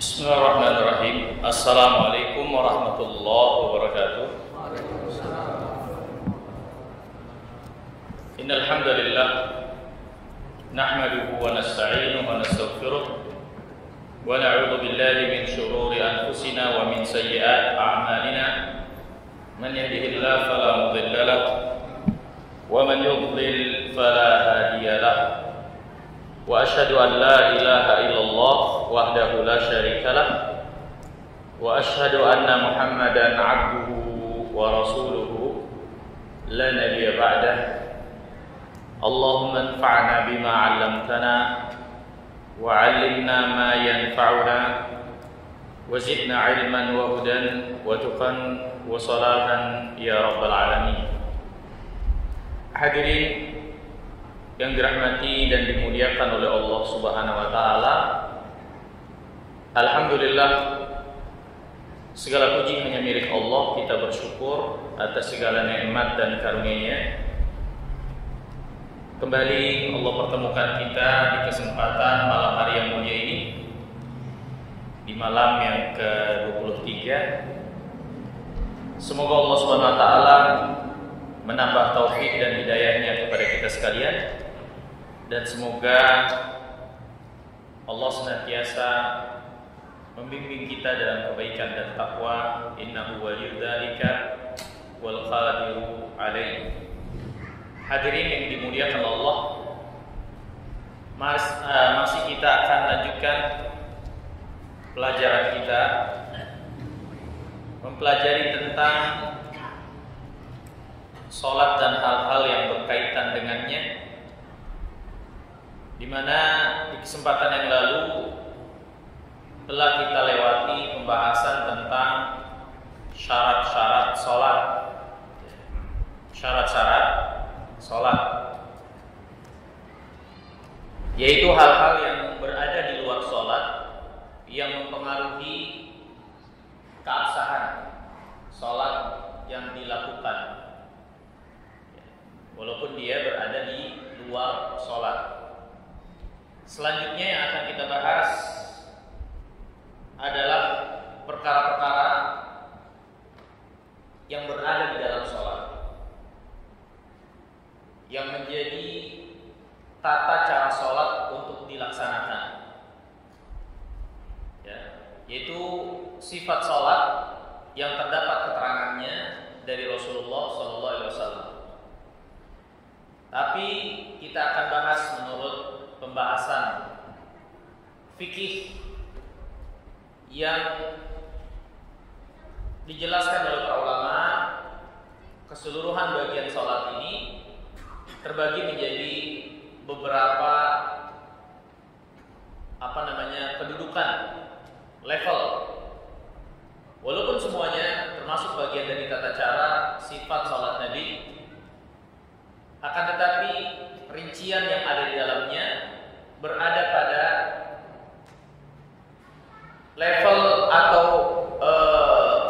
Bismillahirrahmanirrahim. Assalamualaikum warahmatullahi wabarakatuh. Innal hamdalillah nahmaduhu wa nasta'inuhu wa nastaghfiruh wa na'udzu billahi min shururi anfusina wa min sayyiati a'malina. Man yahdihillahu fala mudilla lahu wa man yudlil fala hadiya lahu. Wa asyhadu an la ilaha illallah wahdahu la syarika lah wa asyhadu anna Muhammadan abduhu wa rasuluhu la nabiyya ba'dah. Allahumma anfa'na bima 'allamtana wa 'allimna ma yanfa'una wa zidna 'ilman wa hudan wa tuqan wa salatan ya rabbal alamin. Hadirin yang dirahmati dan dimuliakan oleh Allah Subhanahu wa taala. Alhamdulillah, segala puji hanya milik Allah. Kita bersyukur atas segala nikmat dan karunia-Nya. Kembali Allah pertemukan kita di kesempatan malam hari yang mulia ini, di malam yang ke-23. Semoga Allah Subhanahu wa taala menambah taufik dan hidayahnya kepada kita sekalian, dan semoga Allah senantiasa membimbing kita dalam kebaikan dan takwa. Innahu waliyudzalika wal qadiru alaihi. Hadirin yang dimuliakan Allah, masih kita akan lanjutkan pelajaran kita, mempelajari tentang salat dan hal-hal yang berkaitan dengannya, di mana di kesempatan yang lalu telah kita lewati pembahasan tentang syarat-syarat salat. Syarat-syarat salat yaitu hal-hal yang berada di luar salat yang mempengaruhi keabsahan salat yang dilakukan, walaupun dia berada di luar sholat. Selanjutnya yang akan kita bahas adalah perkara-perkara yang berada di dalam sholat, yang menjadi tata cara sholat untuk dilaksanakan, ya, yaitu sifat sholat yang terdapat keterangannya dari Rasulullah SAW. Tapi kita akan bahas menurut pembahasan fikih yang dijelaskan oleh para ulama. Keseluruhan bagian sholat ini terbagi menjadi beberapa kedudukan, level. Walaupun semuanya termasuk bagian dari tata cara sifat sholat Nabi, akan tetapi rincian yang ada di dalamnya berada pada level atau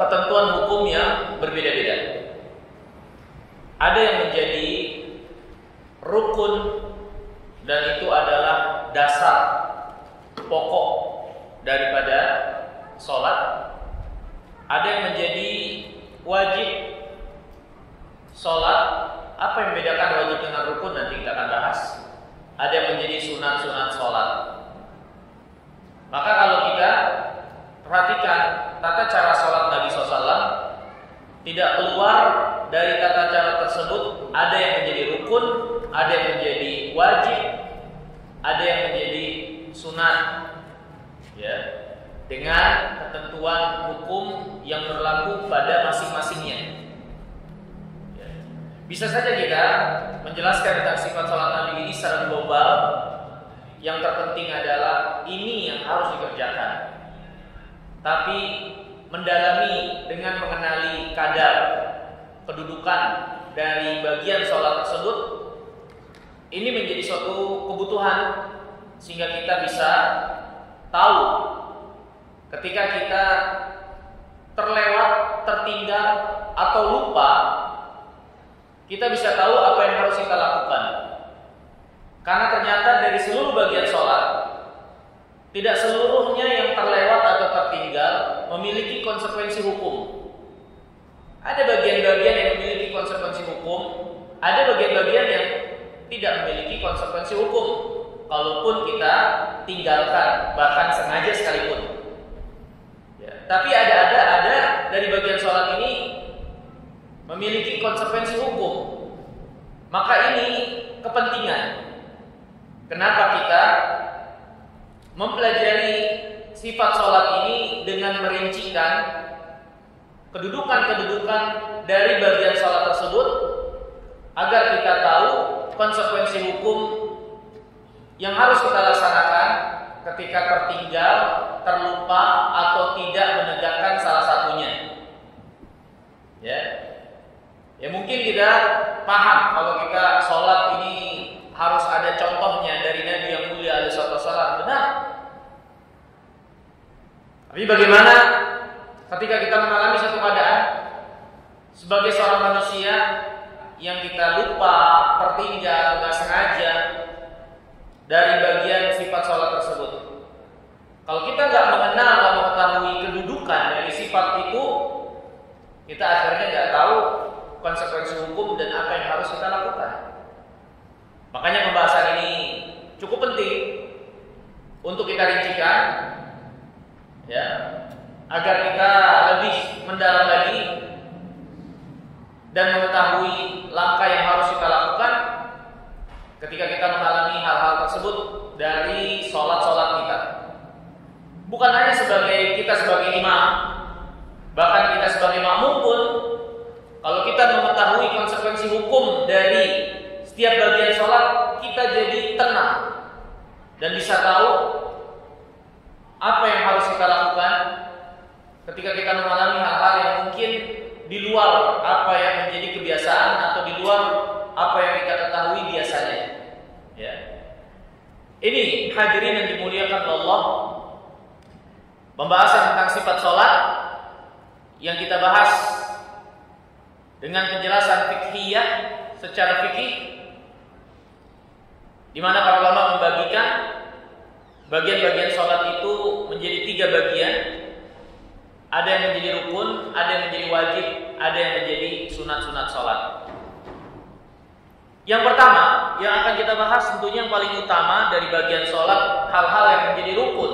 ketentuan hukum yang berbeda-beda. Ada yang menjadi rukun, dan itu adalah dasar pokok daripada sholat. Ada yang menjadi wajib sholat. Apa yang membedakan wajib dengan rukun nanti kita akan bahas. Ada yang menjadi sunat-sunat sholat. Maka kalau kita perhatikan tata cara sholat Nabi SAW, tidak keluar dari tata cara tersebut. Ada yang menjadi rukun, ada yang menjadi wajib, ada yang menjadi sunat, ya, dengan ketentuan hukum yang berlaku pada masing-masingnya. Bisa saja kita menjelaskan tentang sifat sholat Nabi ini secara global. Yang terpenting adalah ini yang harus dikerjakan. Tapi mendalami dengan mengenali kadar kedudukan dari bagian sholat tersebut, ini menjadi suatu kebutuhan, sehingga kita bisa tahu ketika kita terlewat, tertinggal, atau lupa, kita bisa tahu apa yang harus kita lakukan. Karena ternyata dari seluruh bagian sholat, tidak seluruhnya yang terlewat atau tertinggal memiliki konsekuensi hukum. Ada bagian-bagian yang memiliki konsekuensi hukum, ada bagian-bagian yang tidak memiliki konsekuensi hukum. Kalaupun kita tinggalkan, bahkan sengaja sekalipun. Ya, tapi ada dari bagian sholat ini memiliki konsekuensi hukum. Maka ini kepentingan. Kenapa kita mempelajari sifat sholat ini dengan merincikan kedudukan-kedudukan dari bagian sholat tersebut, agar kita tahu konsekuensi hukum yang harus kita laksanakan ketika tertinggal, terlupa, atau tidak menegakkan salah satunya. Ya mungkin kita paham kalau kita sholat ini harus ada contohnya dari Nabi yang mulia alaihi wasallam. Benar. Tapi bagaimana ketika kita mengalami satu keadaan sebagai seorang manusia yang kita lupa, tertinggal, nggak sengaja dari bagian sifat sholat tersebut. Kalau kita nggak mengenal, nggak mengetahui kedudukan dari sifat itu, kita akhirnya nggak tahu konsekuensi hukum dan apa yang harus kita lakukan. Makanya pembahasan ini cukup penting untuk kita rincikan, ya, agar kita lebih mendalam lagi dan mengetahui langkah yang harus kita lakukan ketika kita mengalami hal-hal tersebut dari sholat-sholat kita. Bukan hanya kita sebagai imam, bahkan kita sebagai makmum pun, kalau kita mengetahui konsekuensi hukum dari setiap bagian sholat, kita jadi tenang dan bisa tahu apa yang harus kita lakukan ketika kita mengalami hal-hal yang mungkin di luar apa yang menjadi kebiasaan atau di luar apa yang kita ketahui biasanya. Ya. Ini hadirin yang dimuliakan Allah, pembahasan tentang sifat sholat yang kita bahas dengan penjelasan fiqhiyah secara fikih, di mana para ulama membagikan bagian-bagian sholat itu menjadi 3 bagian. Ada yang menjadi rukun, ada yang menjadi wajib, ada yang menjadi sunat-sunat sholat. Yang pertama yang akan kita bahas tentunya yang paling utama dari bagian sholat, hal-hal yang menjadi rukun.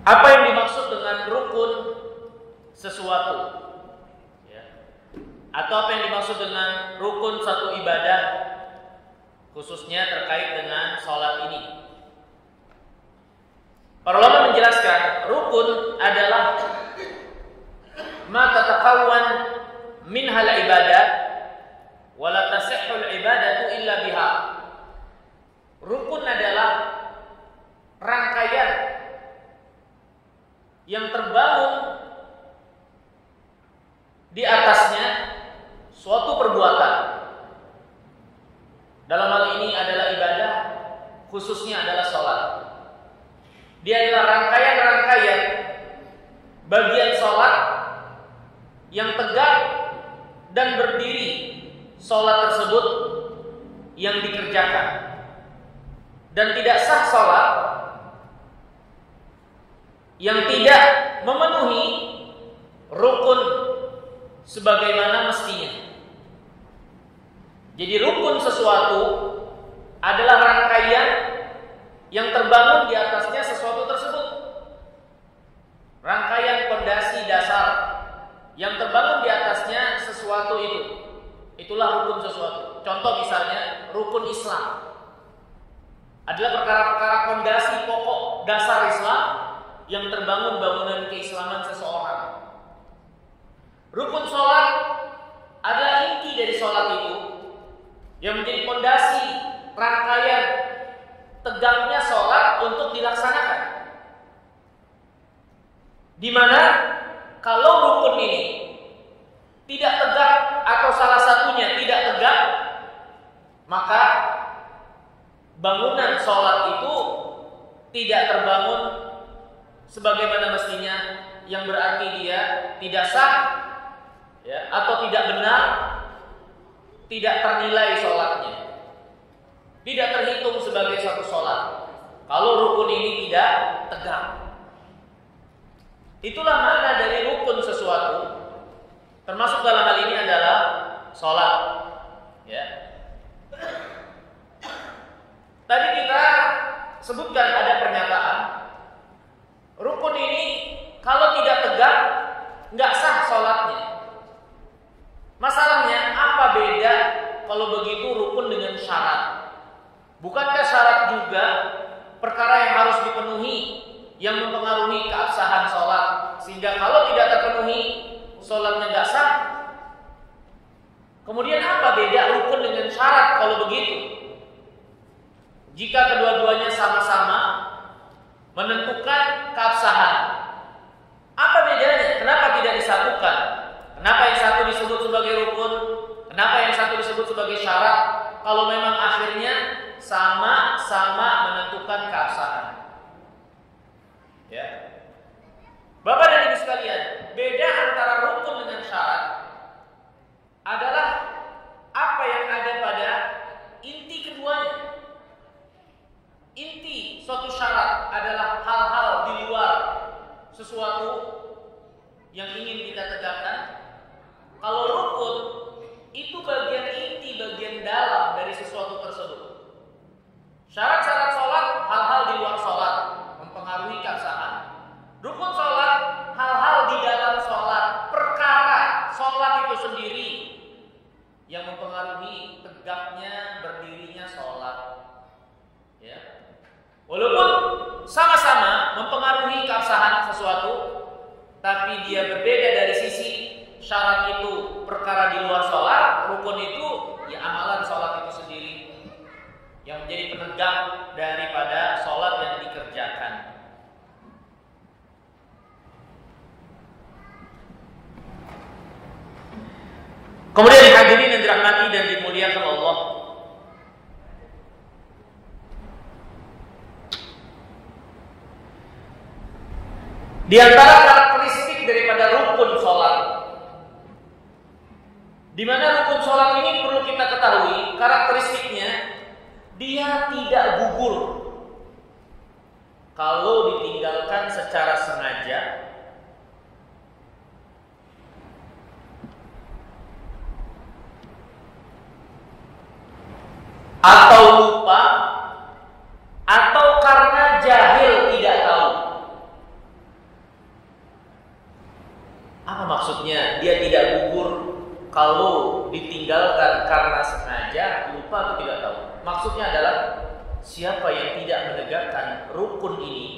Apa yang dimaksud dengan rukun sesuatu, ya. Atau apa yang dimaksud dengan rukun satu ibadah, khususnya terkait dengan sholat ini. Para ulama menjelaskan rukun adalah ma tatakawwan minhal ibadah wa la tasihhul ibadatu illa biha. Rukun adalah rangkaian yang terbangun di atasnya suatu perbuatan. Dalam hal ini adalah ibadah, khususnya adalah sholat. Dia adalah rangkaian-rangkaian bagian sholat yang tegak dan berdiri sholat tersebut yang dikerjakan. Dan tidak sah sholat yang tidak memenuhi rukun sebagaimana mestinya. Jadi rukun sesuatu adalah rangkaian yang terbangun di atasnya sesuatu tersebut. Rangkaian pondasi dasar yang terbangun di atasnya sesuatu itu. Itulah rukun sesuatu. Contoh misalnya rukun Islam adalah perkara-perkara pondasi pokok dasar Islam yang terbangun bangunan keislaman seseorang. Rukun sholat adalah inti dari sholat itu yang menjadi pondasi rangkaian tegaknya sholat untuk dilaksanakan. Di mana kalau rukun ini tidak tegak atau salah satunya tidak tegak, maka bangunan sholat itu tidak terbangun sebagaimana mestinya, yang berarti dia tidak sah, ya, atau tidak benar, tidak ternilai sholatnya, tidak terhitung sebagai satu sholat. Kalau rukun ini tidak tegak. Itulah makna dari rukun sesuatu. Termasuk dalam hal ini adalah sholat. Ya. Tadi kita sebutkan ada pernyataan rukun ini kalau tidak tegak nggak sah sholatnya. Masalahnya apa beda kalau begitu rukun dengan syarat? Bukankah syarat juga perkara yang harus dipenuhi yang mempengaruhi keabsahan sholat, sehingga kalau tidak terpenuhi sholatnya nggak sah? Kemudian apa beda rukun dengan syarat kalau begitu? Jika kedua-duanya sama-sama menentukan keabsahan, apa bedanya? Kenapa tidak disatukan? Kenapa yang satu disebut sebagai rukun? Kenapa yang satu disebut sebagai syarat? Kalau memang akhirnya sama-sama menentukan keabsahan. Ya. Bapak dan Ibu sekalian, beda antara rukun dengan syarat adalah apa yang ada pada inti keduanya. Inti suatu syarat adalah hal-hal di luar sesuatu yang ingin kita tegakkan. Kalau rukun itu bagian inti, bagian dalam dari sesuatu tersebut. Syarat-syarat sholat, hal-hal di luar sholat mempengaruhi keabsahan. Rukun sholat, hal-hal di dalam sholat, perkara sholat itu sendiri yang mempengaruhi tegaknya, berdirinya sholat. Ya. Walaupun sama-sama mempengaruhi keabsahan sesuatu, tapi dia berbeda dari sisi syarat itu perkara di luar sholat, rukun itu ya amalan sholat itu sendiri yang menjadi penegak daripada sholat yang dikerjakan. Kemudian hadirin yang dirahmati dan dimuliakan Allah, di antara karakteristik daripada rukun sholat, di mana rukun sholat ini perlu kita ketahui karakteristiknya, dia tidak gugur kalau ditinggalkan secara sengaja atau lupa atau karena jahil tidak tahu. Apa maksudnya dia tidak gugur kalau ditinggalkan karena sengaja, lupa atau tidak tahu? Maksudnya adalah siapa yang tidak menegakkan rukun ini,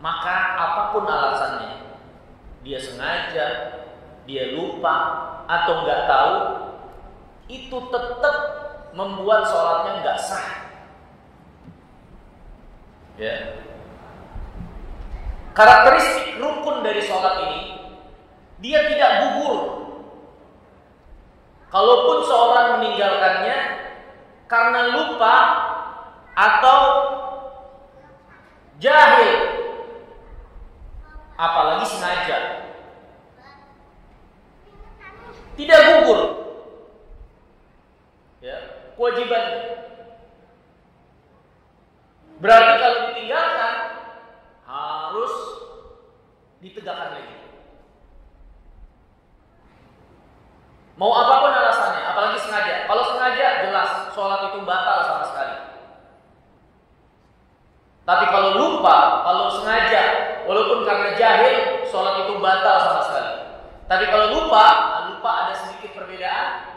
maka apapun alasannya, dia sengaja, dia lupa atau nggak tahu, itu tetap membuat sholatnya nggak sah. Ya. Karakteristik rukun dari sholat ini, dia tidak gugur. Kalaupun seorang meninggalkannya karena lupa atau jahil, apalagi sengaja, tidak gugur. Ya, kewajiban. Berarti kalau ditinggalkan harus ditegakkan lagi. Mau apapun alasannya, apalagi sengaja. Kalau sengaja jelas sholat itu batal sama sekali. Tapi kalau lupa, kalau sengaja, walaupun karena jahil, sholat itu batal sama sekali. Tapi kalau lupa ada sedikit perbedaan.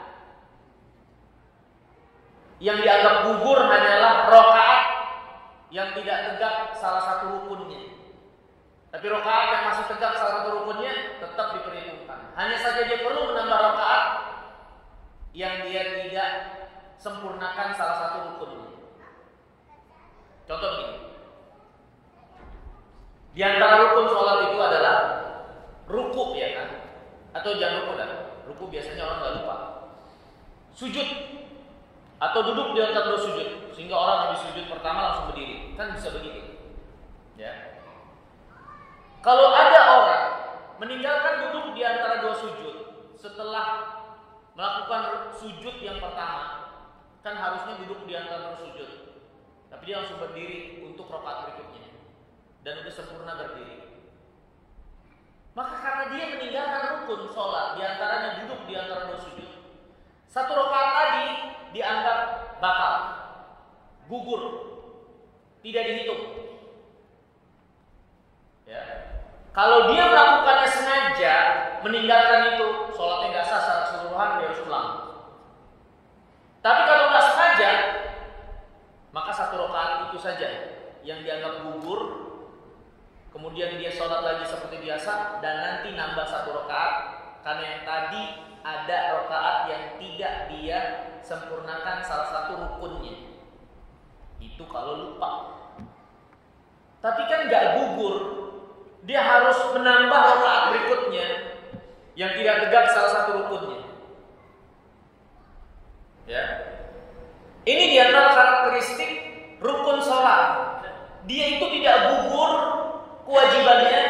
Yang dianggap gugur hanyalah rakaat yang tidak tegak salah satu rukunnya. Tapi rakaat yang masih tegak salah satu rukunnya tetap diperhitungkan. Hanya saja dia perlu menambah rakaat yang dia tidak sempurnakan salah satu rukunnya. Contoh begini. Di antara rukun sholat itu adalah ruku, ya kan? Atau jangan ruku kan? Ruku biasanya orang nggak lupa. Sujud atau duduk di antara dua sujud, sehingga orang habis sujud pertama langsung berdiri, kan bisa begitu. Ya. Kalau ada orang meninggalkan duduk di antara dua sujud setelah melakukan sujud yang pertama, kan harusnya duduk di antara dua sujud. tapi dia langsung berdiri untuk rakaat berikutnya dan udah sempurna berdiri. Maka karena dia meninggalkan rukun sholat, diantaranya duduk di antara dua sujud, satu rakaat tadi dianggap batal, gugur, tidak dihitung. Ya. Kalau dia melakukannya sengaja, meninggalkan itu, sholatnya nggak sah secara keseluruhan, dia harus ulang. Tapi kalau nggak sengaja, maka satu rakaat itu saja yang dianggap gugur. Kemudian dia sholat lagi seperti biasa dan nanti nambah satu rakaat karena yang tadi ada rakaat yang tidak dia sempurnakan salah satu rukunnya. Itu kalau lupa. Tapi kan nggak gugur, dia harus menambah rakaat berikutnya yang tidak tegak salah satu rukunnya. Ya, ini diantara karakteristik rukun sholat. Dia itu tidak gugur kewajibannya,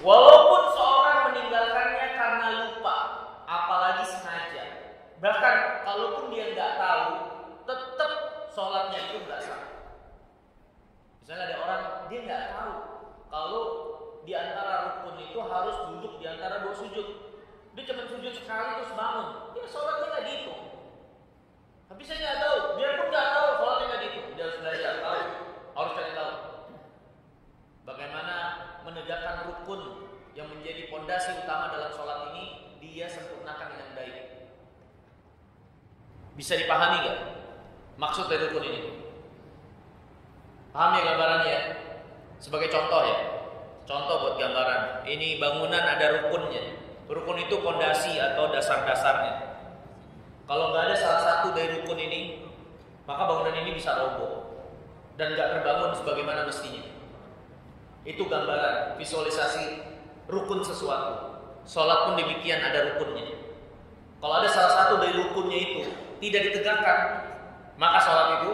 walaupun seorang meninggalkannya karena lupa, apalagi sengaja. Bahkan kalaupun dia nggak tahu, tetap sholatnya itu nggak sah. Misalnya ada orang dia nggak tahu kalau di antara rukun itu harus duduk di antara dua sujud, dia cuma sujud sekali terus bangun, ya sholatnya nggak dihitung. Tapi saya nggak tahu, dia pun nggak tahu sholatnya nggak dihitung. Dia harus belajar tahu, harus cari tahu bagaimana menegakkan rukun yang menjadi pondasi utama dalam sholat ini, dia sempurnakan dengan baik. Bisa dipahami nggak maksud dari rukun ini? Paham ya gambarannya ya? Sebagai contoh ya, contoh buat gambaran. Ini bangunan ada rukunnya. Rukun itu pondasi atau dasar-dasarnya. Kalau nggak ada salah satu dari rukun ini, maka bangunan ini bisa roboh dan nggak terbangun sebagaimana mestinya. Itu gambaran, visualisasi rukun sesuatu. Sholat pun demikian, ada rukunnya. Kalau ada salah satu dari rukunnya itu tidak ditegakkan, maka sholat itu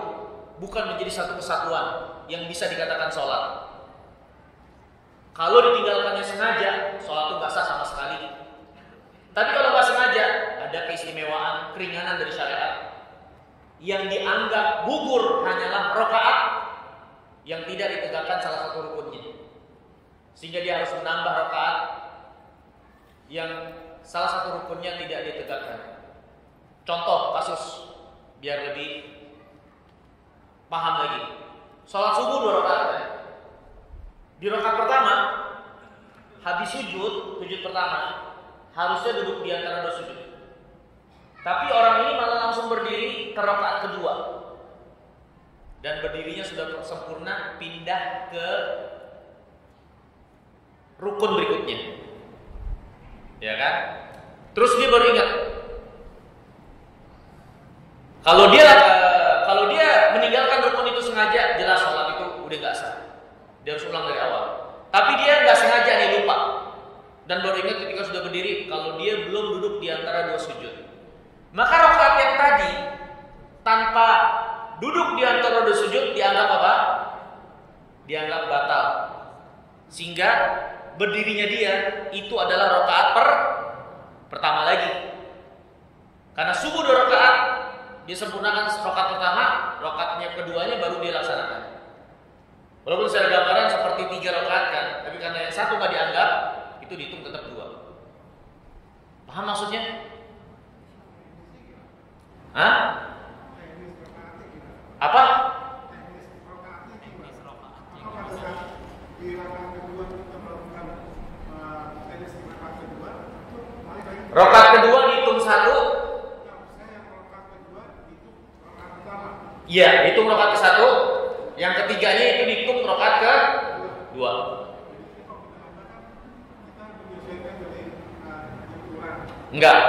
bukan menjadi satu kesatuan yang bisa dikatakan sholat. Kalau ditinggalkannya sengaja, sholat itu nggak sah sama sekali. Tapi kalau nggak sengaja, ada keistimewaan, keringanan dari syariat. Yang dianggap gugur hanyalah rakaat yang tidak ditegakkan salah satu rukunnya, sehingga dia harus menambah rakaat yang salah satu rukunnya tidak ditegakkan. Contoh kasus biar lebih paham lagi. Sholat subuh 2 rakaat ya. Di rakaat pertama habis sujud pertama harusnya duduk di antara dua sujud. Tapi orang ini malah langsung berdiri ke rakaat kedua. Dan berdirinya sudah sempurna, pindah ke rukun berikutnya. Ya kan? Terus dia baru ingat. Kalau dia meninggalkan rukun itu sengaja, jelas sholat itu udah nggak sah. Dia harus ulang dari awal. Tapi dia nggak sengaja nih, lupa. Dan baru ingat ketika sudah berdiri kalau dia belum duduk di antara dua sujud. Maka rakaat yang tadi tanpa duduk di antara dua sujud dianggap apa? Dianggap batal. Sehingga berdirinya dia itu adalah rakaat pertama lagi. Karena subuh 2 rakaat, dia sempurnakan rakaat pertama, rakaatnya keduanya baru dia laksanakan. Walaupun secara gambaran seperti 3 rakaat kan, tapi karena yang satu nggak dianggap, itu dihitung tetap 2. Paham maksudnya? Hah? Apa? Rakaat kedua dihitung 1. Iya, hitung rakaat ke-1. Yang ketiganya itu dihitung rakaat ke-2. Enggak,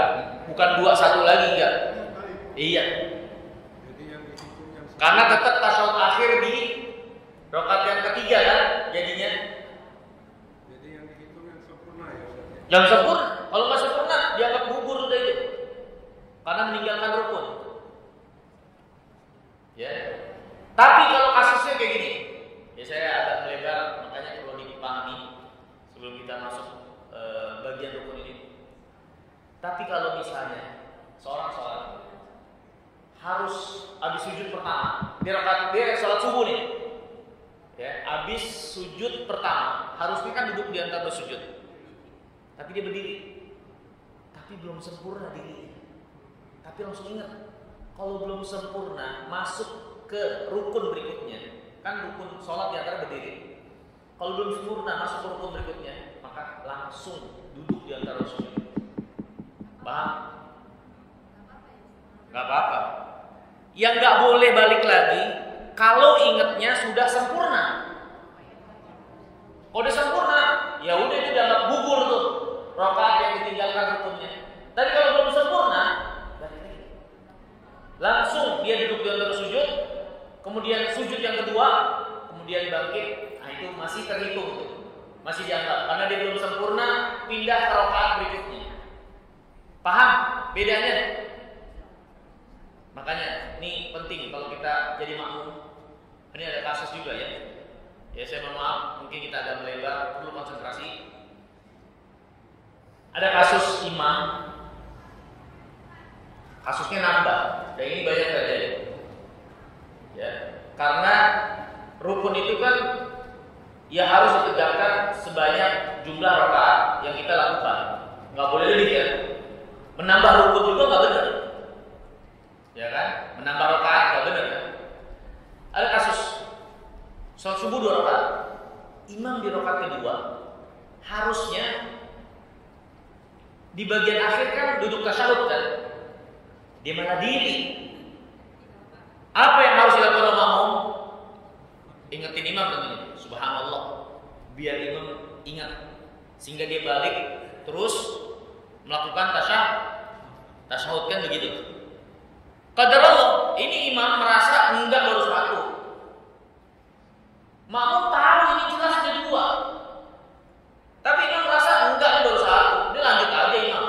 bukan 2-1 lagi enggak. Iya. Karena tetap tasyahud akhir di rakaat yang ketiga kan jadinya. Jadi yang dihitung yang sempurna ya. Yang sempurna, kalau nggak sempurna dianggap gugur sudah itu. Karena meninggalkan rukun. Ya. Tapi kalau kasusnya kayak gini, ya saya agak melebar, makanya perlu dipahami sebelum kita masuk bagian rukun ini. Tapi kalau misalnya seorang sholat harus habis sujud pertama. Dia sholat subuh nih. Ya, habis sujud pertama, harusnya kan duduk di antara bersujud. Tapi dia berdiri. Tapi belum sempurna dirinya. Tapi langsung ingat, kalau belum sempurna masuk ke rukun berikutnya. Kan rukun sholat di antara berdiri. Kalau belum sempurna masuk ke rukun berikutnya, maka langsung duduk di antara sujud. Paham? Gak apa-apa. Yang gak boleh balik lagi kalau ingatnya sudah sempurna. Kalau udah sempurna, ya udah itu dianggap gugur tuh rakaat yang ditinggalkan rukunnya. Tapi kalau belum sempurna, langsung dia duduk di antara sujud, kemudian sujud yang kedua, kemudian bangkit. Nah itu masih terhitung tuh, masih dianggap karena dia belum sempurna, pindah ke rakaat berikutnya. Paham bedanya? Makanya ini penting kalau kita jadi makmum. Ini ada kasus juga ya. Ya saya mohon maaf, mungkin kita agak melebar, perlu konsentrasi. Ada kasus imam, kasusnya nambah, dan ini banyak terjadi. Ya, karena rukun itu kan ya harus ditegakkan sebanyak jumlah rakaat yang kita lakukan. Nggak boleh lebih ya. Menambah rukun juga nggak benar. Ya kan? Menambah rakaat nggak benar kan? Ada kasus sholat subuh 2 rakaat, imam di rakaat kedua harusnya di bagian akhir kan duduk tasyahud kan, dia malah diri. Apa yang harus dilakukan oleh makmum? Ingetin imam tentunya, subhanallah, biar imam ingat sehingga dia balik terus melakukan tasyahud kan begitu. Qadarullah, ini imam merasa enggak baru 1. Makmum tahu ini jelas ada 2. Tapi imam merasa enggak ini baru 1. Dia lanjut aja imam.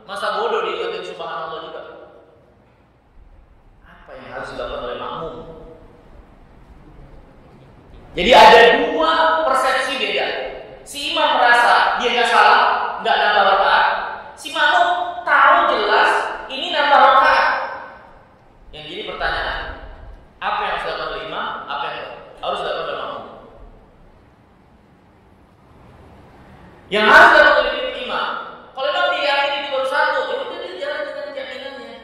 Masa bodoh diingetin subhanallah juga. Apa yang harus dilakukan oleh makmum? Jadi ada 2 persepsi beda. Si imam merasa dia enggak salah, enggak nambah rakaat. Si makmum tahu jelas ini nambah rakaat. Yang jadi pertanyaan, apa yang harus dilakukan oleh imam, apa yang harus dilakukan oleh makmum? Yang harus dilakukan oleh imam, kalau imam diyakini itu baru 1, ya udah dia jalan dengan keyakinannya.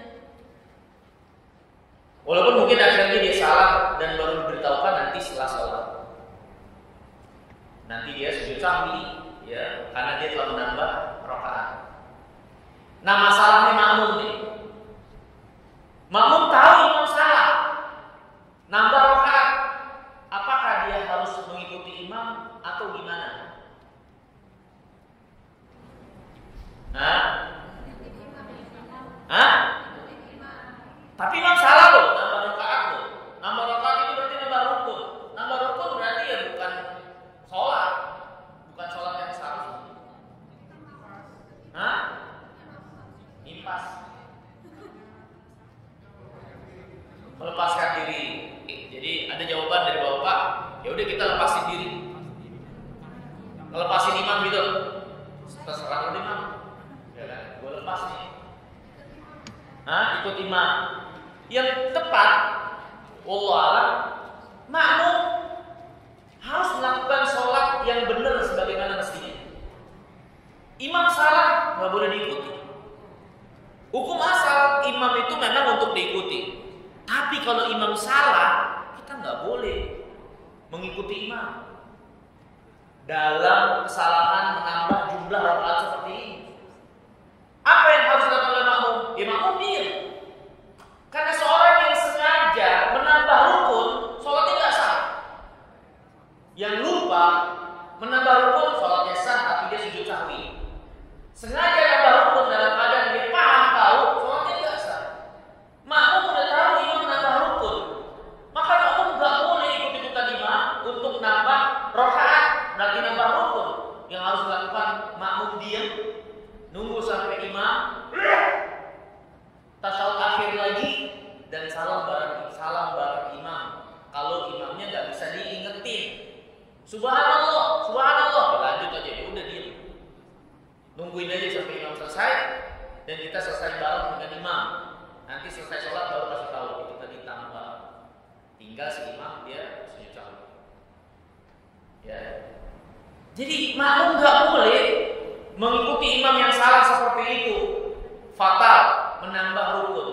Walaupun mungkin akhirnya dia salah dan baru diberitahukan nanti setelah sholat. Nanti dia sujud sahwi, ya, karena dia telah menambah rakaat. Nah masalahnya makmum nih. Makmum tahu imam salah, nambah rakaat. Apakah dia harus mengikuti imam atau gimana? Tapi imam salah loh, nambah rakaat loh. Nambah rakaat itu berarti nambah rukun. Nambah rukun berarti ya bukan sholat yang seharusnya. Impas. Melepaskan diri. Jadi ada jawaban dari bapak. Ya udah kita lepasin diri. Ngelepasin imam gitu. Terserah lu imam. Ya kan? Gue lepas nih. Ikut imam. Yang tepat, wallahu a'lam, makmum harus melakukan sholat yang benar sebagaimana mestinya. Imam salah nggak boleh diikuti. Hukum asal imam itu memang untuk diikuti. Tapi kalau imam salah, kita nggak boleh mengikuti imam dalam kesalahan menambah jumlah rakaat seperti ini. Apa yang harus dilakukan oleh makmum? Ya makmum diam. Karena seorang yang sengaja menambah rukun, sholatnya nggak sah. Yang lupa menambah rukun, sholatnya sah, tapi dia sujud sahwi. Sengaja menambah rukun dalam keadaan dia paham tahu, sholatnya nggak sah. Makmum udah tahu imam menambah rukun, maka makmum nggak boleh ikut-ikutan imam untuk nambah rakaat, berarti nambah rukun. Yang harus dilakukan makmum diam, nunggu sampai imam tasyahud akhir lagi dan salam bareng imam. Kalau imamnya nggak bisa diingetin, subhanallah, subhanallah, lanjut aja, udah diam. Nungguin aja sampai imam selesai dan kita selesai bareng dengan imam. Nanti selesai sholat baru kasih tahu itu tadi tambah. Tinggal si imam dia sujud sahwi. Ya. Jadi makmum nggak boleh mengikuti imam yang salah seperti itu. Fatal, menambah rukun.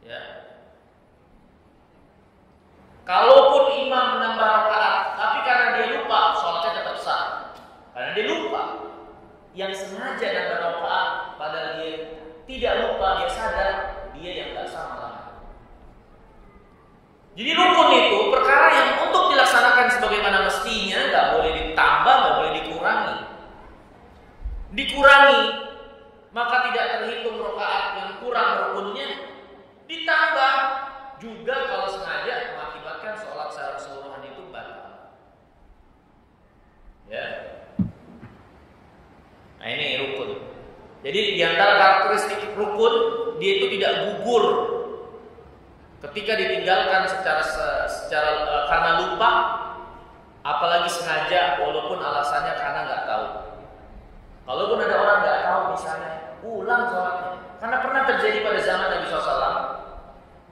Ya. Kalaupun imam menambah rakaat, tapi karena dia lupa, sholatnya tetap sah. Karena dia lupa. Yang sengaja nambah rakaat, padahal dia tidak lupa, dia sadar, dia yang nggak sah malah. Jadi rukun itu perkara yang untuk dilaksanakan sebagaimana mestinya, nggak boleh ditambah, nggak boleh dikurangi. Dikurangi, maka tidak terhitung rakaat yang kurang rukunnya. Ditambah juga kalau sengaja mengakibatkan sholat secara keseluruhan itu batal. Ya. Nah ini rukun. Jadi di antara karakteristik rukun, dia itu tidak gugur ketika ditinggalkan secara karena lupa, apalagi sengaja, walaupun alasannya karena nggak tahu. Kalaupun ada orang nggak tahu misalnya, ulang sholatnya. Karena pernah terjadi pada zaman Nabi SAW.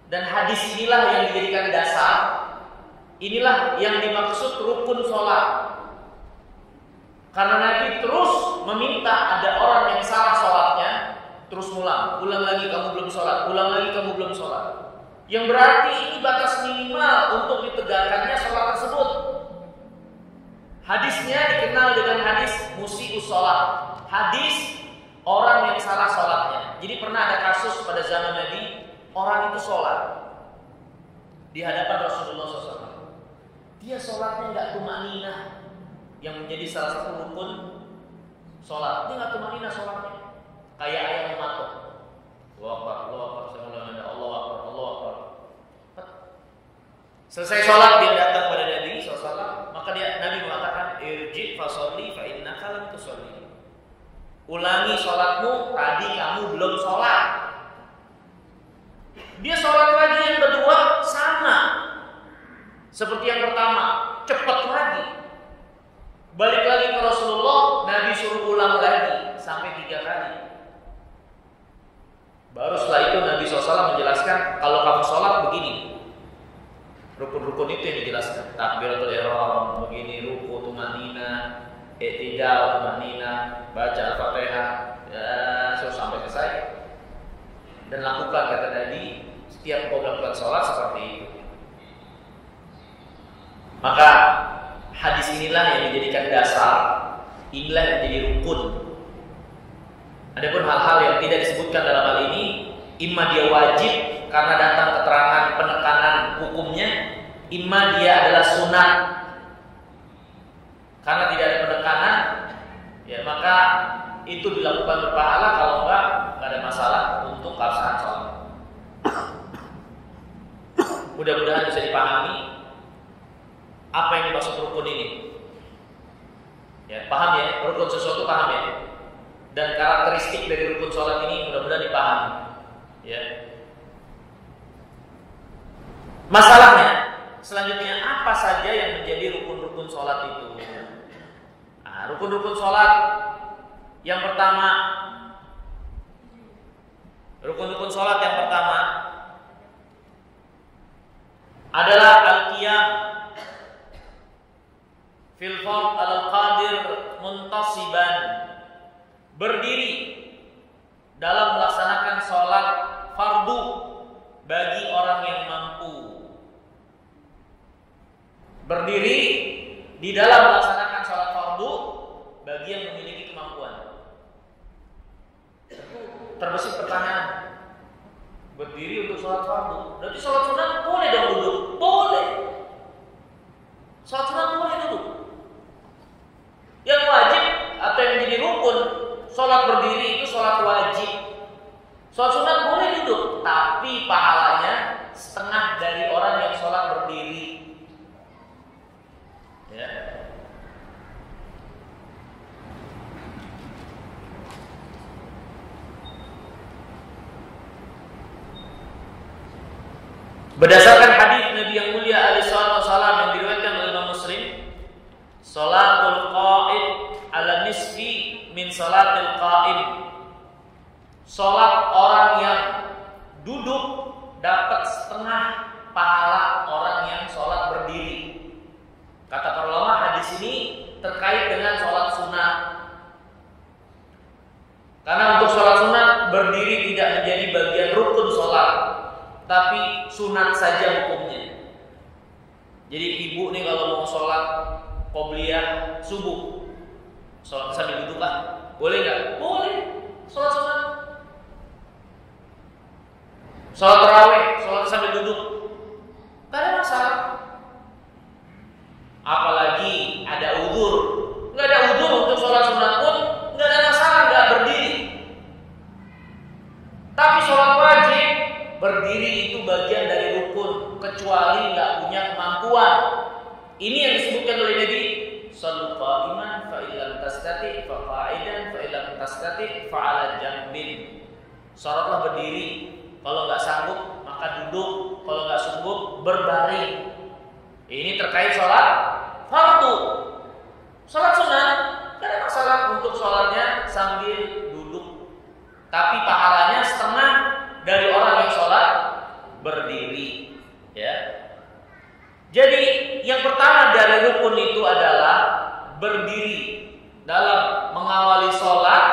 Dan hadis inilah yang dijadikan dasar. Inilah yang dimaksud rukun sholat. Karena Nabi terus meminta ada orang yang salah sholatnya, terus ulang lagi kamu belum sholat, ulang lagi kamu belum sholat. Yang berarti ini batas minimal untuk ditegakkannya sholat tersebut. Hadisnya dikenal dengan hadis musii'us sholat, hadis orang yang salah sholatnya. Jadi pernah ada kasus pada zaman Nabi, orang itu sholat di hadapan Rasulullah SAW. Dia sholatnya nggak tumaninah, yang menjadi salah satu rukun sholat. Dia nggak tumaninah sholatnya, kayak ayam mematok. Allahu Akbar, Allahu Akbar, Allahu Akbar, Allahu Akbar. Selesai sholat dia datang pada Nabi SAW, maka Nabi mengatakan irji fasolli fa innaka lam tusolli. Ulangi sholatmu, tadi kamu belum sholat. Dia sholat lagi yang kedua sama seperti yang pertama, cepat lagi. Balik lagi ke Rasulullah, Nabi suruh ulang lagi sampai 3 kali. Baru setelah itu Nabi SAW menjelaskan, kalau kamu sholat begini, rukun-rukun itu yang dijelaskan. Takbiratul ihram begini, ruku, tumanina, i'tidal, tumanina, baca Al-Fatihah, ya, sampai selesai. Dan lakukan, kata Nabi, setiap kau melakukan sholat seperti itu. Maka hadis inilah yang dijadikan dasar, inilah yang menjadi rukun. Adapun hal-hal yang tidak disebutkan dalam hal ini, imma dia wajib karena datang keterangan penekanan hukumnya, imma dia adalah sunat karena tidak ada penekanan, ya maka itu dilakukan berpahala, kalau enggak ada masalah untuk keabsahan sholat. Mudah-mudahan bisa dipahami apa yang dimaksud rukun ini. Ya, paham ya, rukun sesuatu paham ya. Dan karakteristik dari rukun sholat ini mudah-mudahan dipahami. Ya. Masalahnya selanjutnya apa saja yang menjadi rukun-rukun sholat itu? Nah, rukun-rukun sholat yang pertama, rukun-rukun sholat yang pertama adalah al-qiyam fil fard al-qadir muntasiban, berdiri dalam melaksanakan sholat fardu bagi orang yang mampu. Berdiri di dalam melaksanakan sholat fardu bagi yang memiliki kemampuan. Terbesit pertanyaan, berdiri untuk sholat fardu, berarti sholat sunat boleh dong duduk? Boleh. Sholat sunat boleh duduk. Yang wajib atau yang menjadi rukun sholat berdiri itu sholat wajib. Sholat sunat boleh duduk, tapi pahalanya setengah dari orang yang sholat berdiri. Ya. Berdasarkan hadis Nabi yang mulia alaihi wasallam yang diriwayatkan oleh Imam Muslim, salatul qa'id ala nisfi min salatil qa'im. sholat orang yang duduk dapat setengah pahala orang yang sholat berdiri. Kata para ulama, hadis ini terkait dengan sholat sunat. Karena untuk sholat sunat berdiri tidak menjadi bagian rukun sholat, tapi sunat saja hukumnya. Jadi ibu nih kalau mau sholat qobliyah subuh, sholat sambil duduk lah, boleh nggak? Boleh. Sholat sunat, sholat tarawih, sholat sambil duduk, nggak ada masalah. Apalagi ada udzur, nggak ada udzur untuk sholat sunat pun nggak ada masalah, nggak berdiri. Tapi sholat wajib berdiri itu bagian dari rukun, kecuali nggak punya kemampuan. Ini yang disebutkan oleh Nabi, shallu qa'iman fa illam tastati fa qa'idan fa illam tastati fa 'ala jambin. Salatlah berdiri, kalau nggak sanggup maka duduk, kalau nggak sanggup berbaring. Ini terkait sholat fardu. Sholat sunat tidak ada masalah untuk sholatnya sambil duduk, tapi pahalanya setengah dari orang yang sholat berdiri. Ya. Jadi yang pertama dari rukun itu adalah berdiri dalam mengawali sholat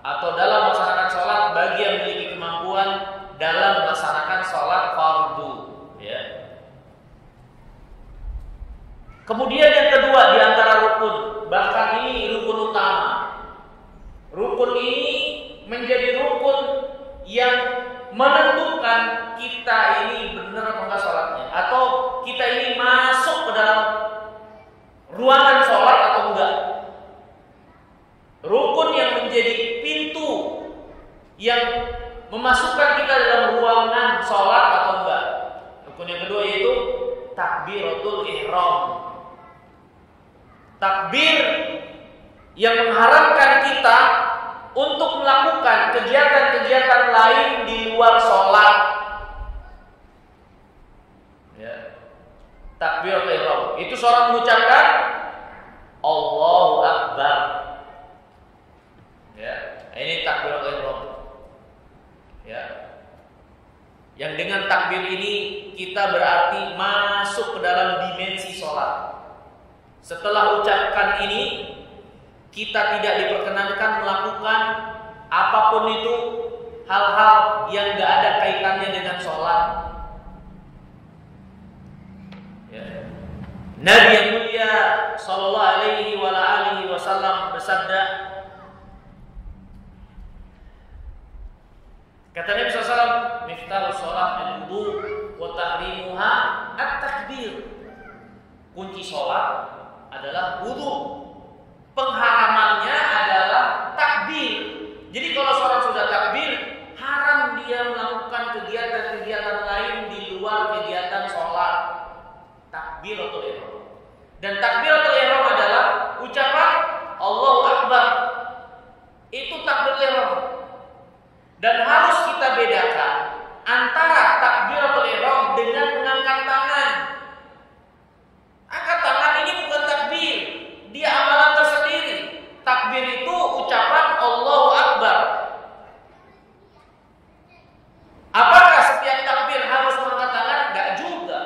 atau dalam melaksanakan sholat bagi yang memiliki kemampuan dalam melaksanakan sholat fardu. Ya. Kemudian yang kedua di antara rukun, bahkan ini rukun utama. Rukun ini menjadi rukun yang menentukan kita ini benar atau enggak sholatnya, atau kita ini masuk ke dalam ruangan sholat atau enggak. Rukun yang menjadi pintu yang memasukkan kita dalam ruangan sholat atau enggak. Rukun yang kedua yaitu takbiratul ihram. Takbir yang mengharamkan kita untuk melakukan kegiatan-kegiatan lain di luar sholat. Ya. Takbiratul ihram itu seorang mengucapkan Allahu Akbar. Ya, ini takbiratul ihram. Ya. Yang dengan takbir ini kita berarti masuk ke dalam dimensi sholat. Setelah ucapkan ini, kita tidak diperkenankan melakukan apapun itu, hal-hal yang gak ada kaitannya dengan sholat. Ya. Nabi yang mulia Sallallahu Alaihi Wasallam bersabda, kata Nabi SAW, miftahus sholat al-wudu wa tahrimuha at-takbir. Kunci sholat adalah wudu, pengharamannya adalah takbir. Jadi kalau seorang sudah takbir, haram dia melakukan kegiatan-kegiatan lain di luar kegiatan sholat. Takbiratul ihram. Dan takbiratul ihram adalah ucapan Allahu Akbar. Itu takbiratul ihram. Dan harus kita bedakan antara takbiratul ihram dengan mengangkat tangan. Angkat tangan ini bukan takbir, dia amalan tersendiri. Takbir itu ucapan Allahu Akbar. Apakah setiap takbir harus mengangkat tangan? Enggak juga.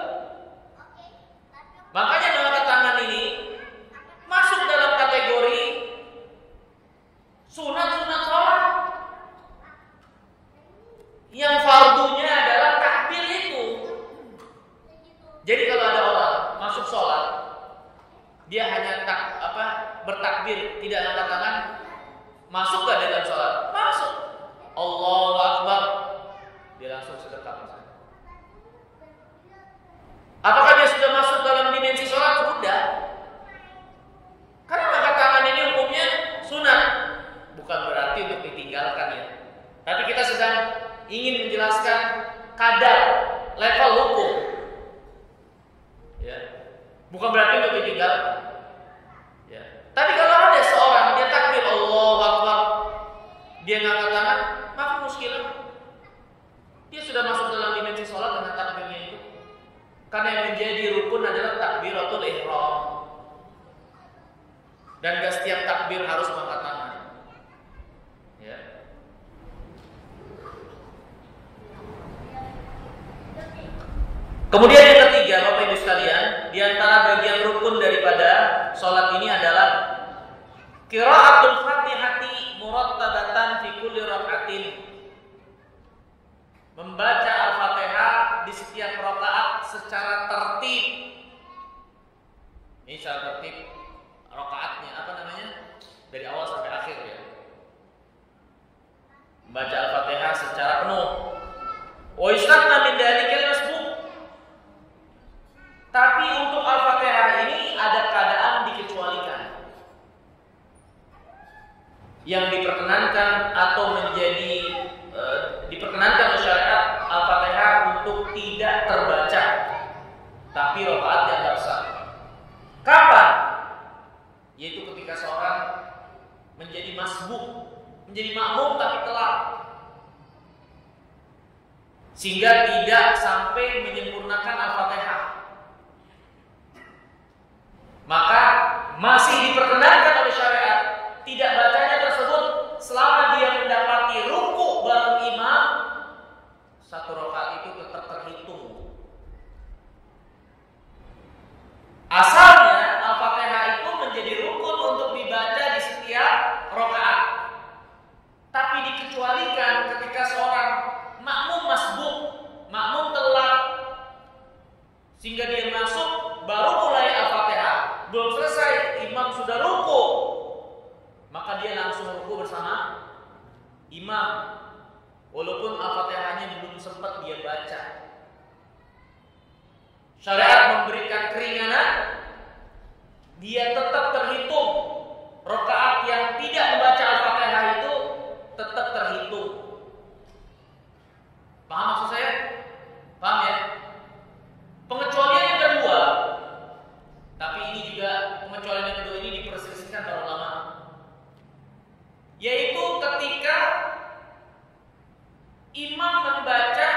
Makanya mengangkat tangan ini masuk dalam kategori sunat-sunat sholat. Yang fardunya adalah takbir itu. Jadi kalau ada orang masuk sholat, dia hanya bertakbir, tidak angkat tangan, masuk gak dalam sholat? Masuk. Allahu Akbar, dia langsung sedekap. Apakah dia sudah masuk dalam dimensi sholat? Sudah. Karena angkat tangan ini hukumnya sunat, bukan berarti untuk ditinggalkan ya. Tapi kita sedang ingin menjelaskan kadar level hukum. Ya. Bukan berarti untuk ditinggalkan. Ya. Tapi kalau ada seorang dia takbir Allahu Akbar, dia ngangkat tangan, maka muskilah. Dia sudah masuk dalam dimensi sholat dengan takbirnya itu. Karena yang menjadi rukun adalah takbiratul ihram. Dan gak setiap takbir harus mengangkat tangan. Ya. Kemudian yang ketiga, Bapak Ibu sekalian, di antara bagian rukun daripada sholat ini adalah qiraatul Fatihati murattabatan fi kulli raka'atin. Membaca Al-Fatihah di setiap rakaat secara tertib. Ini secara tertib rakaatnya apa namanya? Dari awal sampai akhir ya. Membaca Al-Fatihah secara penuh. Wa yustamna min dalikal masbuk. Tapi untuk Al-Fatihah ini ada keadaan dikecualikan. Yang diperkenankan atau menjadi diperkenankan oleh syariat Al-Fatihah untuk tidak terbaca, tapi rakaat dianggap sah. Kapan? Yaitu ketika seorang menjadi masbuk, menjadi makmum tapi telat, sehingga tidak sampai menyempurnakan Al-Fatihah. Maka masih diperkenankan oleh syariat tidak bacanya tersebut selama dia mendapati ruku bareng imam. Satu rakaat itu tetap terhitung. Asalnya Al-Fatihah itu menjadi rukun untuk dibaca di setiap rakaat. Tapi dikecualikan ketika seorang makmum masbuk, makmum telat, sehingga dia masuk baru mulai Al-Fatihah. Belum selesai, imam sudah ruku, maka dia langsung ruku bersama imam, walaupun Al-Fatihahnya belum sempat dia baca. Syariat memberikan keringanan, dia tetap terhitung. Rakaat yang tidak membaca Al-Fatihah itu tetap terhitung. Paham maksud saya? Paham ya? Pengecualian yang kedua, tapi ini juga pengecualian yang kedua ini diperselisihkan para ulama, yaitu ketika imam membaca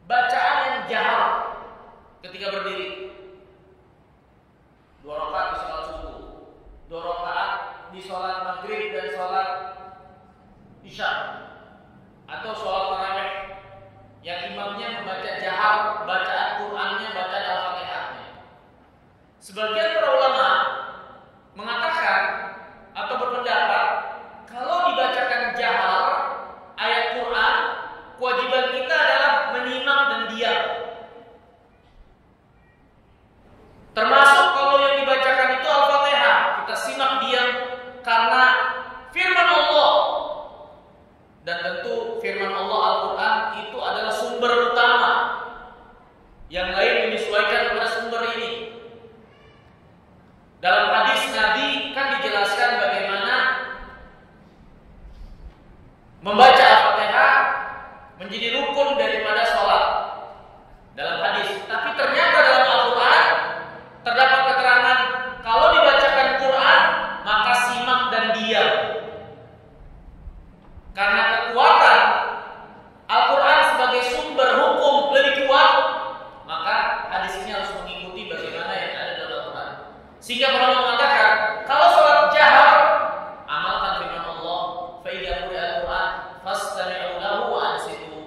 bacaan yang jahar ketika berdiri. 2 rakaat di sholat subuh, 2 rakaat di sholat maghrib dan sholat isya, atau sholat tarawih yang imamnya membaca jahar bacaan Qur'annya, bacaan Al-Fatihahnya. Sebagian para ulama mengatakan atau berpendapat kalau dibacakan jahar ayat Quran, kewajiban kita adalah menyimak dan diam. Termasuk kalau yang dibacakan itu Al-Fatihah, kita simak diam karena firman Allah. Dan tentu firman Allah Al-Quran itu adalah sumber utama. Yang lain menyesuaikan dengan sumber ini. Dalam hadis Nabi kan dijelaskan bagaimana membaca Al-Fatihah menjadi rukun daripada sholat dalam hadis. Tapi ternyata dalam Al-Quran terdapat keterangan kalau dibacakan Quran maka simak dan diam. Karena kekuatan Al-Quran sebagai sumber hukum lebih kuat, maka hadis ini harus mengikuti bagaimana yang ada dalam Al-Quran. Sehingga para ulama mengatakan kalau sholat jahar, amalkan firman Allah, fa idza quri'a al-Quran fastami'u lahu wa ansitu.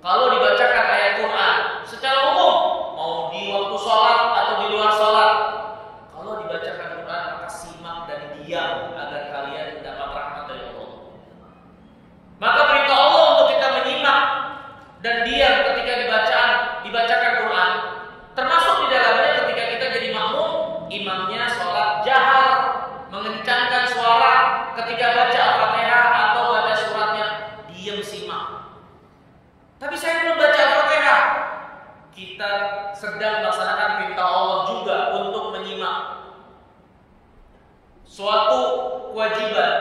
Kalau dibacakan ayat Quran secara umum, mau di waktu sholat atau di luar sholat, kalau dibacakan Quran maka simak dan diam agar kalian dapat rahmat dari Allah. Maka perintah Allah untuk kita menyimak dan diam ketika dibacakan Quran, termasuk di dalamnya ketika kita jadi makmum, imamnya sholat jahar, mengencangkan suara ketika baca Al-Fatihah atau baca suratnya, diam simak. Tapi saya belum baca Al-Fatihah, kita sedang melaksanakan perintah Allah juga untuk menyimak. Suatu kewajiban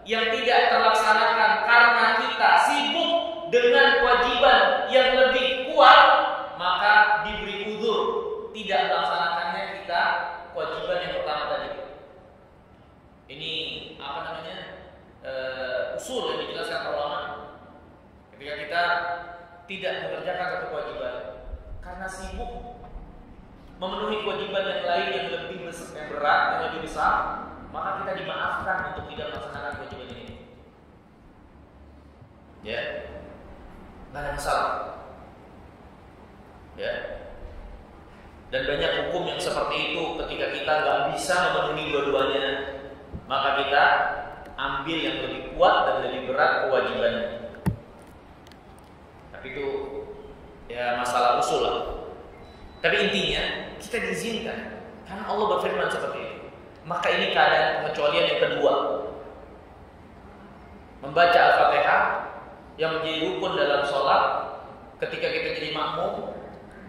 yang tidak terlaksanakan karena kita sibuk dengan kewajiban yang lebih kuat, maka diberi uzur tidak melaksanakannya kita kewajiban yang pertama tadi. Ini apa namanya? Usul yang dijelaskan oleh ulama. Ketika kita tidak mengerjakan satu kewajiban karena sibuk memenuhi kewajiban yang lain yang lebih besar, yang berat, yang lebih besar, maka kita dimaafkan untuk tidak melaksanakan kewajiban ini. Ya, nggak ada masalah. Ya. Dan banyak hukum yang seperti itu ketika kita nggak bisa memenuhi dua-duanya, maka kita ambil yang lebih kuat dan lebih berat kewajibannya. Tapi itu ya masalah usul lah. Tapi intinya kita diizinkan karena Allah berfirman seperti itu. Maka ini keadaan pengecualian yang kedua. Membaca Al-Fatihah yang menjadi rukun dalam sholat ketika kita jadi makmum,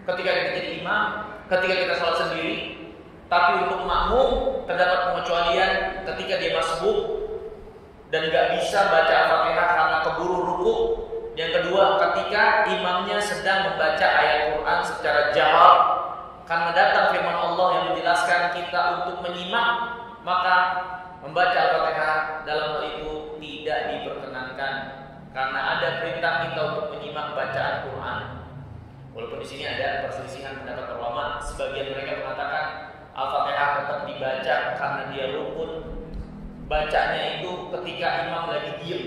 ketika kita jadi imam, ketika kita sholat sendiri. Tapi untuk makmum terdapat pengecualian ketika dia masbuk dan gak bisa baca Al-Fatihah karena keburu ruku. Yang kedua, ketika imamnya sedang membaca ayat Quran secara jahar, karena datang firman Allah yang menjelaskan kita untuk menyimak, maka membaca Al-Fatihah dalam hal itu tidak diperkenankan karena ada perintah kita untuk menyimak bacaan Quran. Walaupun di sini ada perselisihan pendapat ulama, sebagian mereka mengatakan Al-Fatihah tetap dibaca karena dia rukun. Bacanya itu ketika imam lagi diam,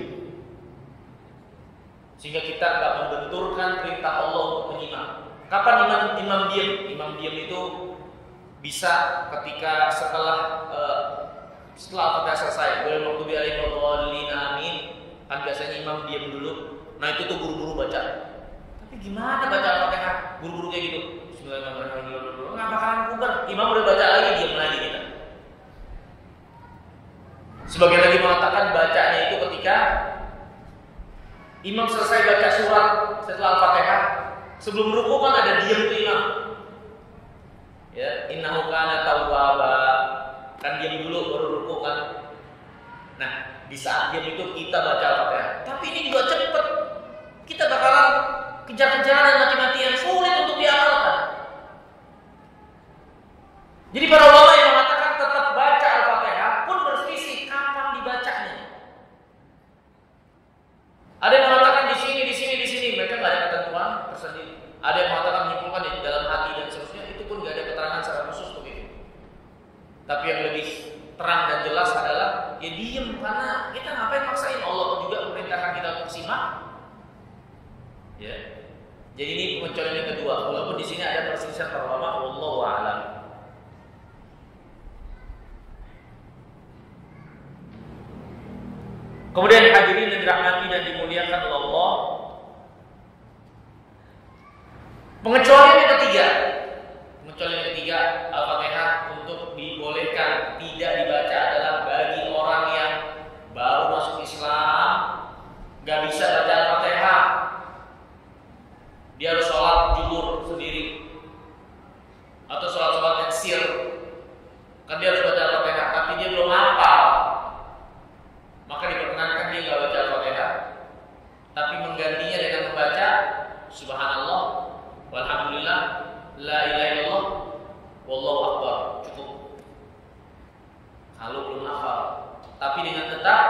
sehingga kita tidak membenturkan perintah Allah untuk menyimak. Kapan imam diam? Imam diam itu bisa ketika setelah Al-Fatihah selesai. Boleh maghdubi alaihim waladhdallin amin. Kan biasanya imam diam dulu. Nah itu tuh buru-buru baca. Tapi gimana baca Al-Fatihah buru-buru kayak gitu? Bismillahirrahmanirrahim. Nggak bakalan kuber. Imam udah baca lagi, diam lagi kita. Sebagian lagi mengatakan bacanya itu ketika imam selesai baca surat setelah Al-Fatihah, sebelum ruku kan ada diam tuh imam. Ya, innahu kana tawwaba. Kan diam dulu baru ruku kan. Nah, di saat diam itu kita baca Al-Fatihah. Tapi ini juga cepat. Kita bakalan kejar-kejaran mati-matian, sulit untuk diamalkan. Jadi para ulama yang mengatakan tetap baca Al-Fatihah pun berselisih kapan dibacanya. Ada yang mengatakan di sini, mereka nggak ada ketentuan tersendiri. Ada yang mengatakan menyimpulkan di dalam hati dan seterusnya, itu pun nggak ada keterangan secara khusus begitu. Tapi yang lebih terang dan jelas adalah ya diem, karena kita ngapain maksain, Allah juga memerintahkan kita untuk simak. Ya, jadi ini pengecualian yang kedua. Walaupun di sini ada perselisihan para ulama, wallahu a'lam. Kemudian hadirin yang dirahmati dan dimuliakan oleh Allah, pengecualian yang ketiga, Al-Fatihah untuk dibolehkan tidak dibaca adalah bagi orang yang baru masuk Islam, gak bisa baca Al-Fatihah, dia harus sholat juhur sendiri atau sholat yang sir, kan dia harus baca Al-Fatihah, tapi dia belum hafal. Maka diperkenankan dia nggak baca Al-Fatihah, tapi menggantinya dengan membaca Subhanallah, walhamdulillah, la ilaha illallah, wallahu akbar. Cukup. Kalau belum hafal, tapi dengan tetap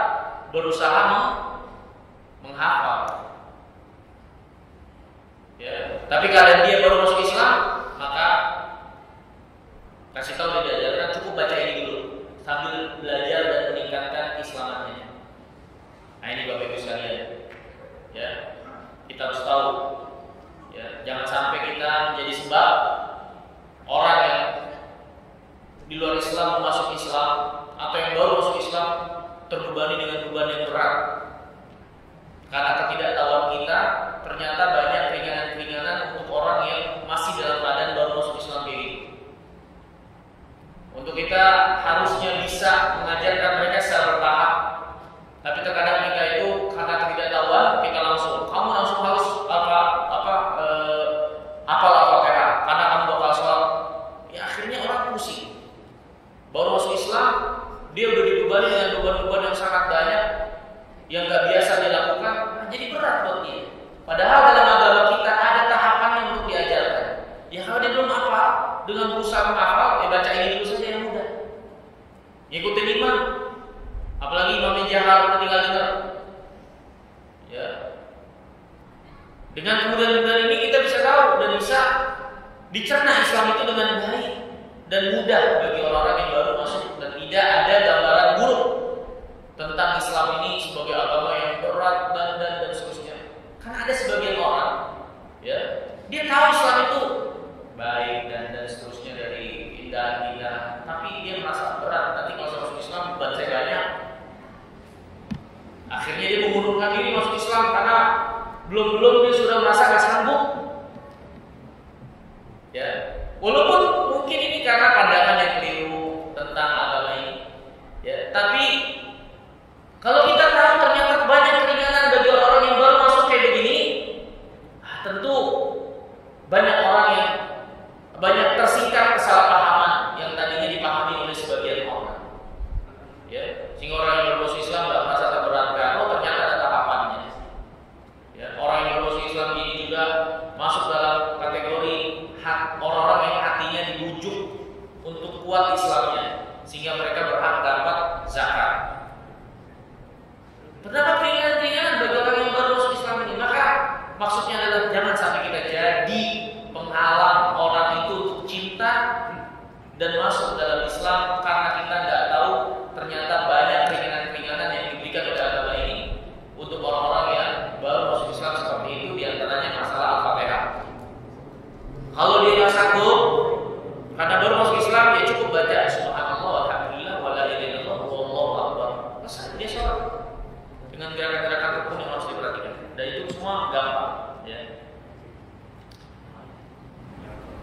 berusaha menghafal. Ya. Tapi kalau dia baru masuk Islam, maka kasih tahu dia diajarkan cukup baca ini dulu sambil belajar dan meningkatkan keislamannya. Nah ini Bapak Ibu sekalian, ya kita harus tahu, ya jangan sampai kita menjadi sebab orang yang di luar Islam masuk Islam atau yang baru masuk Islam terbebani dengan beban yang berat karena ketidaktahuan kita. Ternyata banyak keringanan-keringanan untuk orang yang masih dalam keadaan baru masuk Islam kayak gitu. Untuk kita harusnya bisa mengajarkan mereka secara bertahap. Tapi terkadang kita itu karena ketidaktahuan kita kamu langsung harus hafal Al-Fatihah karena kamu bakal sholat. Ya akhirnya orang pusing. Baru masuk Islam, dia udah dibebani dengan beban-beban yang sangat banyak yang gak biasa dilakukan, jadi berat buat dia. Padahal dalam agama kita ada tahapannya untuk diajarkan. Ya kalau dia belum hafal, dengan berusaha menghafal, baca ini dulu saja yang mudah. Ngikutin imam. Apalagi imamnya jahar udah tinggal dengar. Ya. Dengan kemudahan-kemudahan ini kita bisa tahu dan bisa dicerna Islam itu dengan baik dan mudah bagi orang-orang yang baru masuk dan tidak ada gambaran buruk tentang Islam ini sebagai agama yang berat dan seterusnya. Karena ada sebagian orang, ya, dia tahu Islam itu dia merasa berat, nanti kalau saya masuk Islam beban saya banyak. Akhirnya dia mengundurkan diri masuk Islam karena belum dia sudah merasa gak sanggup. Ya, walaupun mungkin ini karena pandangan yang keliru tentang agama ini. Ya, tapi kalau kita tahu ternyata banyak keringanan bagi orang yang baru masuk kayak begini, tentu banyak orang yang banyak tersingkap kesalahpahaman yang tadinya dipahami oleh sebagian orang. Ya, sehingga orang yang baru masuk Islam nggak merasa terberatkan. Oh, ternyata ada tahapannya. Ya, orang yang baru masuk Islam ini juga masuk dalam kategori orang-orang yang hatinya dibujuk untuk kuat Islamnya, sehingga mereka berhak dapat zakat. Terdapat keringanan-keringanan bagi orang yang baru masuk Islam ini. Maka maksudnya adalah jangan sampai kita jadi penghalang orang itu untuk cinta dan masuk dalam Islam karena kita nggak tahu ternyata banyak keringanan-keringanan yang diberikan oleh agama ini untuk orang-orang yang baru masuk Islam seperti itu, diantaranya masalah Al-Fatihah. Kalau dia nggak sanggup karena baru masuk Islam, ya cukup baca Subhanallah, Alhamdulillah, wala ilaha illallah, wallahu akbar. Selesai dia sholat dengan gerakan-gerakan rukun yang harus diperhatikan. Dan itu semua gampang. Ya.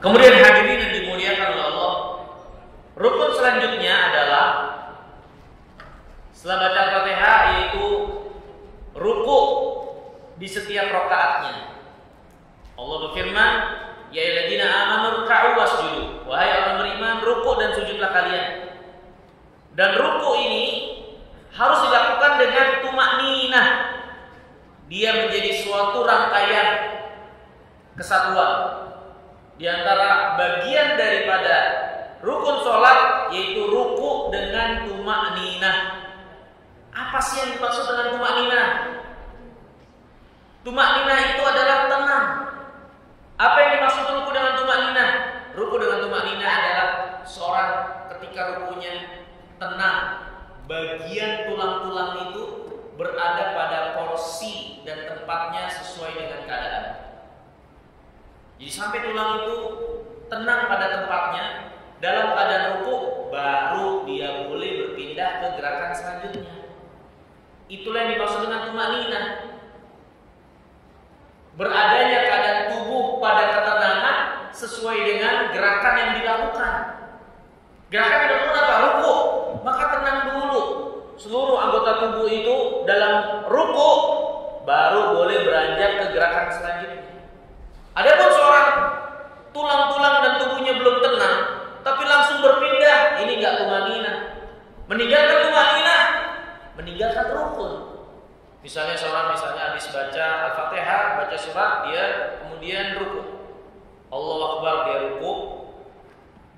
Kemudian hadirin yang dimuliakan oleh Allah, rukun selanjutnya adalah setelah baca Al-Fatihah yaitu ruku di setiap rakaatnya. Allah berfirman, ya ayyuhalladzina amanu ruk'u wasjudu. Wahai orang beriman, ruku dan sujudlah kalian. Dan ruku ini harus dilakukan dengan tumakninah. Dia menjadi suatu rangkaian kesatuan. Di antara bagian daripada rukun sholat yaitu ruku dengan tumakninah. Apa sih yang dimaksud dengan tumakninah? Tumakninah itu adalah tenang. Apa yang dimaksud ruku dengan tumakninah? Ruku dengan tumakninah adalah seorang ketika rukunya tenang, bagian tulang-tulang itu berada pada porsi dan tempatnya sesuai dengan keadaan. Jadi sampai tulang itu tenang pada tempatnya, dalam keadaan ruku baru dia boleh berpindah ke gerakan selanjutnya. Itulah yang dimaksud dengan tumakninah. Beradanya keadaan tubuh pada ketenangan sesuai dengan gerakan yang dilakukan. Gerakan yang dilakukan apa? Ruku. Maka tenang dulu. Seluruh anggota tubuh itu dalam ruku, baru boleh beranjak ke gerakan selanjutnya. Adapun seorang tulang-tulang dan tubuhnya belum tenang, tapi langsung berpindah, ini enggak tumakninah. Meninggalkan tumakninah, meninggalkan rukun. Misalnya seorang habis baca Al-Fatihah, baca surat, dia kemudian ruku. Allahu Akbar, dia ruku.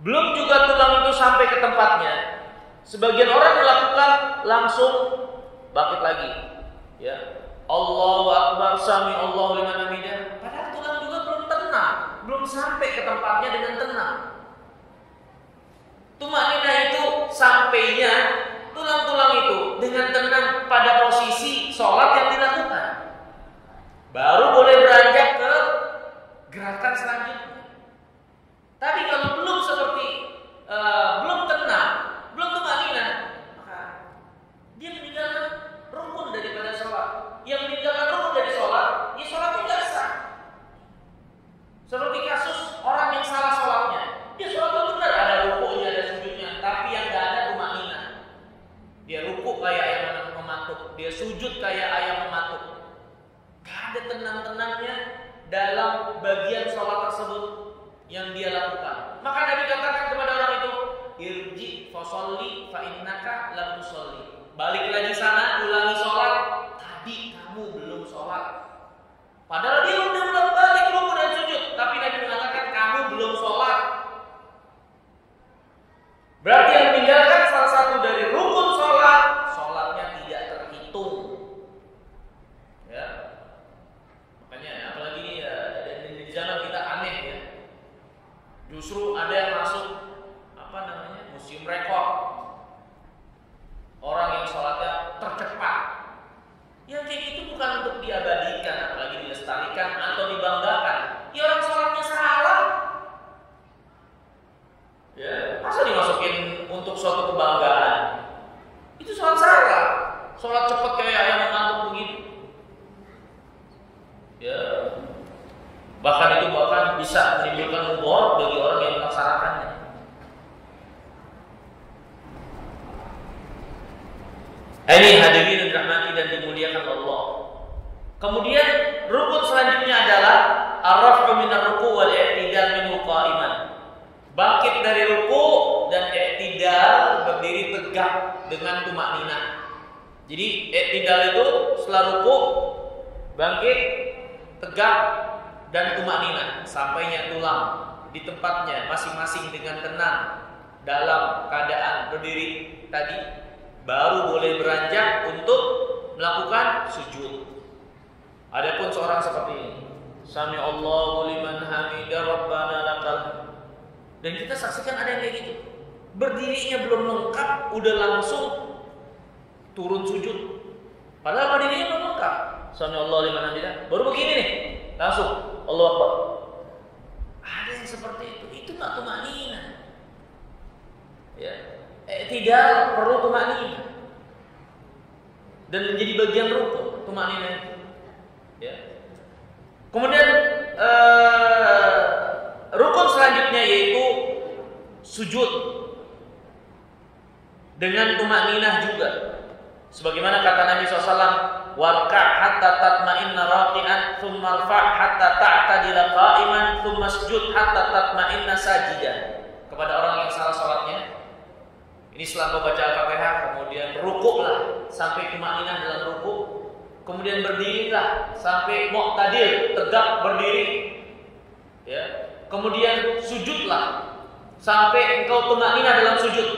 Belum juga tulang itu sampai ke tempatnya. Sebagian orang melakukan langsung bangkit lagi. Ya. Allahu Akbar, sami Allahu liman hamidah. Padahal tulang juga belum tenang, belum sampai ke tempatnya dengan tenang. Tumakninah itu sampainya tulang-tulang itu dengan tenang pada posisi sholat yang dilakukan. Baru boleh beranjak ke gerakan selanjutnya. Tapi kalau belum belum tenang, belum tumakninah, maka dia meninggalkan rukun daripada sholat. Yang meninggalkan rukun dari sholat, ya sholatnya tidak sah. Seperti kasus orang yang salah sholatnya, dia sholatnya benar, ada rukunya, ada sujudnya, tapi yang tidak ada tumakninah. Dia ruku kayak ayam mematuk, dia sujud kayak ayam mematuk. Gak ada tenang-tenangnya dalam bagian sholat tersebut yang dia lakukan. Maka Nabi katakan kepada orang itu, irji fasolli fa innaka lam tusolli. Balik lagi sana, ulangi sholat. Tadi kamu belum sholat. Padahal dia udah balik ruku dan sujud, tapi Nabi mengatakan kamu belum sholat. Berarti yang meninggalkan salah satu dari rukun sholat, sholatnya tidak terhitung. Ya, makanya apalagi di zaman kita aneh ya. Justru ada yang masuk museum rekor. Orang yang sholatnya tercepat. Yang kayak gitu bukan untuk diabadikan, apalagi dilestarikan atau dibanggakan. Ya orang sholatnya salah. Ya, masa dimasukin untuk untuk suatu kebanggaan, itu sholat salah. Sholat cepat kayak ayam mengantuk begitu. Ya, bahkan itu bisa menimbulkan mudarat bagi orang yang melaksanakannya. Ini hadirin yang dirahmati dan dimuliakan Allah. Kemudian rukun selanjutnya adalah ar-raf'u minar ruku' wal i'tidal minhu qa'iman. Bangkit dari ruku dan i'tidal, berdiri tegak dengan tumakninah. Jadi i'tidal itu setelah ruku, bangkit, tegak dan tumakninah, sampainya tulang di tempatnya masing-masing dengan tenang dalam keadaan berdiri tadi, baru boleh beranjak untuk melakukan sujud. Adapun seorang seperti ini, Sami Allahu liman hamidah Rabbana lakal. Dan kita saksikan ada yang kayak gitu. Berdirinya belum lengkap udah langsung turun sujud. Padahal berdirinya belum lengkap. Sami Allahu liman hamidah. Baru begini nih, langsung Allahu Akbar. Ada yang seperti itu. Itu enggak tumakninah. Ya. Tidak perlu tumakninah. Dan menjadi bagian rukun tumakninah itu. Ya. Kemudian rukun selanjutnya yaitu sujud dengan tumakninah juga. Sebagaimana kata Nabi SAW, warka' hatta tatma'inna raqi'an thumma rfa' hatta ta'tadila qa'iman thumma sujud hatta tatma'inna sajidan. Kepada orang yang salah salatnya, ini setelah membaca Al-Fatihah kemudian rukuklah sampai tumakninah dalam rukuk, kemudian berdirilah sampai mu'tadil, tegak berdiri, ya. Kemudian sujudlah sampai engkau tumakninah dalam sujud.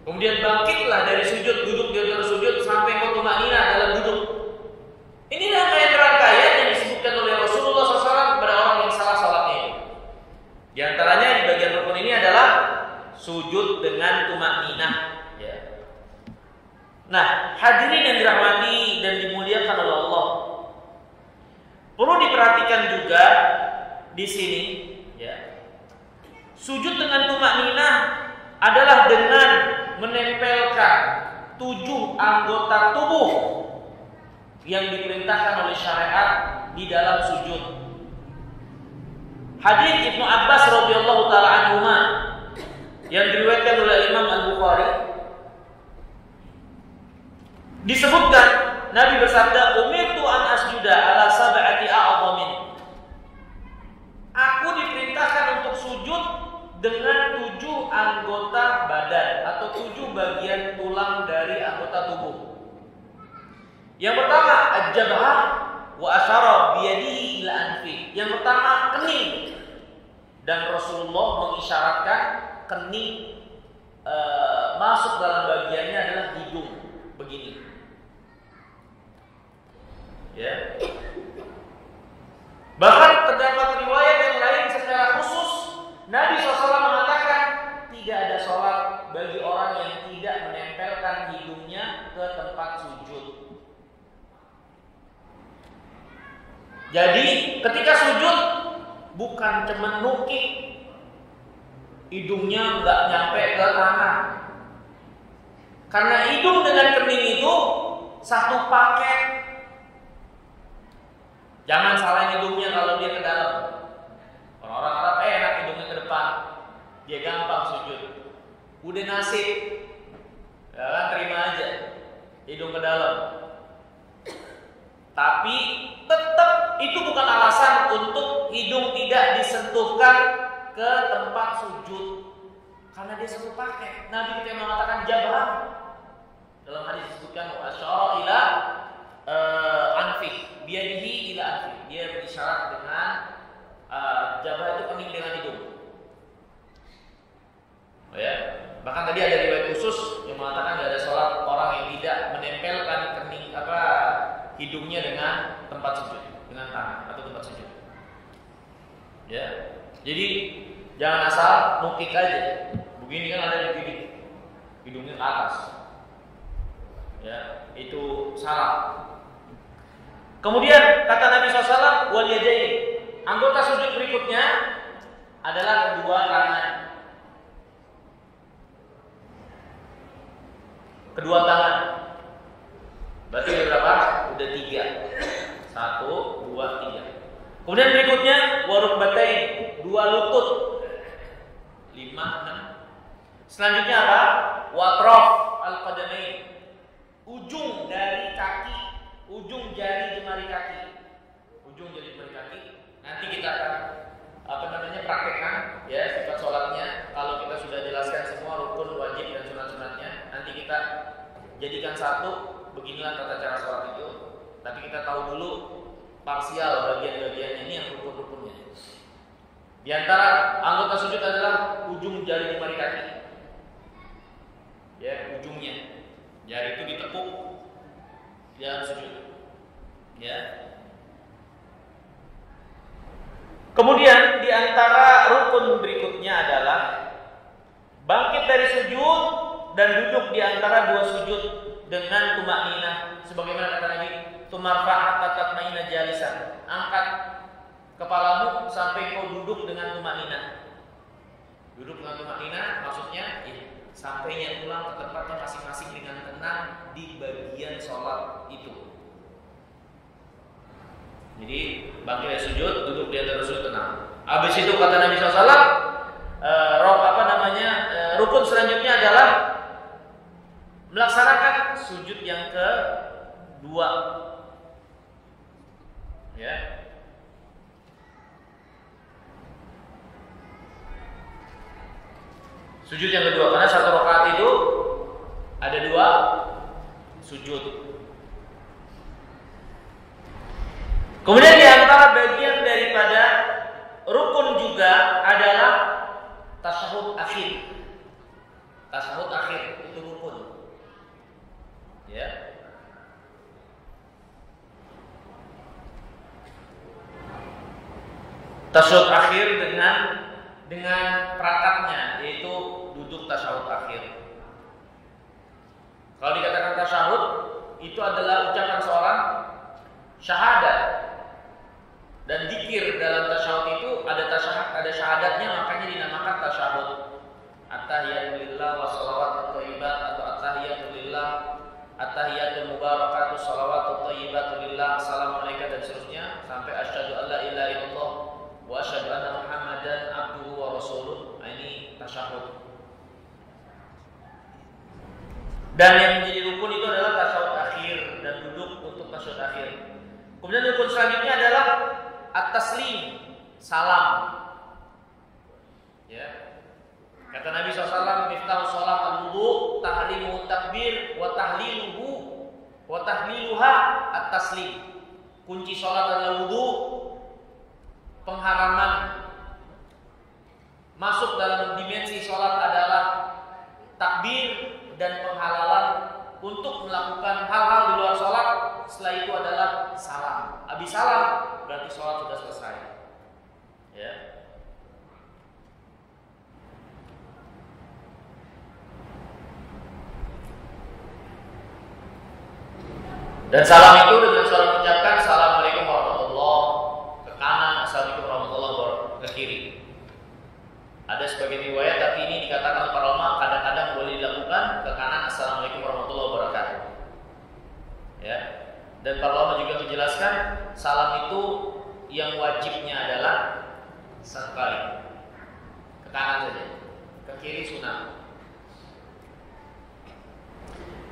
Kemudian bangkitlah dari sujud, duduk di antara sujud sampai engkau tumakninah dalam duduk. Ini rangkaian-rangkaian yang disebutkan oleh Rasulullah SAW kepada orang yang salah salatnya. Di antaranya di bagian rukun ini adalah sujud dengan tumakninah. Ya. Nah, hadirin yang dirahmati dan dimuliakan oleh Allah, perlu diperhatikan juga di sini, ya. Sujud dengan tumakninah adalah dengan menempelkan 7 anggota tubuh yang diperintahkan oleh syariat di dalam sujud. Hadis Ibnu Abbas radhiyallahu taala anhuma yang diriwayatkan oleh Imam Al-Bukhari, disebutkan Nabi bersabda, "Umirtu an asjuda ala sab'ati a'dhamin." Aku diperintahkan untuk sujud dengan 7 anggota badan atau 7 bagian tulang dari anggota tubuh. Yang pertama al-jabhah wa asyara biyadihi ila anfi. Yang pertama kening, dan Rasulullah mengisyaratkan kening masuk dalam bagiannya adalah hidung, begini. Ya. Bahkan terdapat riwayat yang lain secara khusus Nabi SAW mengatakan tidak ada sholat bagi orang yang tidak menempelkan hidungnya ke tempat sujud. Jadi ketika sujud bukan cuma nukik, hidungnya nggak nyampe ke tanah. Karena hidung dengan kening itu satu paket. Jangan salahin hidungnya kalau dia ke dalam. Orang-orang Arab enak hidungnya ke depan, dia gampang sujud. Udah nasib, ya kan, terima aja hidung ke dalam. Tapi tetap itu bukan alasan untuk hidung tidak disentuhkan ke tempat sujud, karena dia satu paket. Nabi kita mengatakan jabah. Dalam hadis disebutkan asyara ila anfi, biyadihi ila anfi. Dia berisyarat dengan jabah itu kening dengan hidung. Oh ya, bahkan tadi ada riwayat khusus yang mengatakan tidak ada sholat orang yang tidak menempelkan kening hidungnya dengan tempat sujud, dengan tangan atau tempat sujud. Ya, jadi jangan asal nukik aja. Begini kan ada di gigi, hidungnya ke atas. Ya, itu salah. Kemudian kata Nabi SAW, wal yadaini. Anggota sujud berikutnya adalah kedua tangan. kedua tangan. Berarti ada berapa? Udah 3. 1, 2, 3. Kemudian berikutnya warukbatain, 2 lutut. 5, 6. Selanjutnya apa? Watrof al-qadamain, ujung dari kaki, ujung jari jemari kaki. Ujung jari jemari kaki. Nanti kita akan praktekkan ya sifat sholatnya. Kalau kita sudah jelaskan semua rukun, wajib dan sunat-sunatnya, nanti kita jadikan satu. Beginilah tata cara sholat itu. Tapi kita tahu dulu parsial bagian-bagiannya, ini yang rukun-rukunnya. Di antara anggota sujud adalah ujung jari jemari kaki. Ya, ujungnya. Jari itu ditekuk di dalam sujud. Ya. Kemudian di antara rukun berikutnya adalah bangkit dari sujud dan duduk di antara 2 sujud dengan tumakninah, sebagaimana kata Nabi, tumarfa'at tatma'ina jalisan. Angkat kepalamu sampai kau duduk dengan tumakninah. Duduk dengan tumakninah maksudnya sampainya pulang ke tempatnya masing-masing dengan tenang di bagian sholat itu. Jadi bangkit dari sujud, duduk di antara sujud tenang. Habis itu kata Nabi SAW, rukun selanjutnya adalah melaksanakan sujud yang kedua. Ya. Sujud yang kedua, karena 1 rakaat itu ada 2 sujud. Kemudian di antara bagian daripada rukun juga adalah tasyahud akhir. Tasyahud akhir itu rukun. Ya. Tasyahud akhir dengan perakatnya, yaitu duduk tasyahud akhir. Kalau dikatakan tasyahud, itu adalah ucapan seorang syahadat. Dan zikir dalam tasyahud itu ada syahadatnya, makanya dinamakan tasyahud. At-tahiyatu lillah wa shalawatut thayyibat atau at-tahiyatu lillah, at-tahiyatul mubarakatuh shalawatut thayyibat lillah, assalamualaikum dan seterusnya sampai asyhadu an la ilaha illallah wa asyhadu anna Muhammadan abduhu wa rasuluh. Ini tasyahud. Dan yang menjadi rukun itu adalah tasyahud akhir dan duduk untuk tasyahud akhir. Kemudian rukun selanjutnya adalah at-taslim, salam. Ya. Kata Nabi SAW, miftahu sholat al-wudu, tahliluhu takbir, wa tahliluha at-taslim. Kunci sholat adalah wudu, pengharaman masuk dalam dimensi sholat adalah takbir dan penghalalan untuk melakukan hal-hal di luar sholat. Setelah itu adalah salam. Habis salam berarti sholat sudah selesai. Ya. Dan salam itu dengan salam mengucapkan assalamualaikum warahmatullahi ke kanan, assalamualaikum warahmatullahi wabarakatuh ke kiri. Ada sebagian riwayat, tapi ini dikatakan para ulama kadang-kadang boleh dilakukan ke kanan, assalamualaikum warahmatullahi wabarakatuh. Ya. Dan para ulama juga menjelaskan salam itu yang wajibnya adalah 1 kali ke kanan saja, ke kiri sunnah.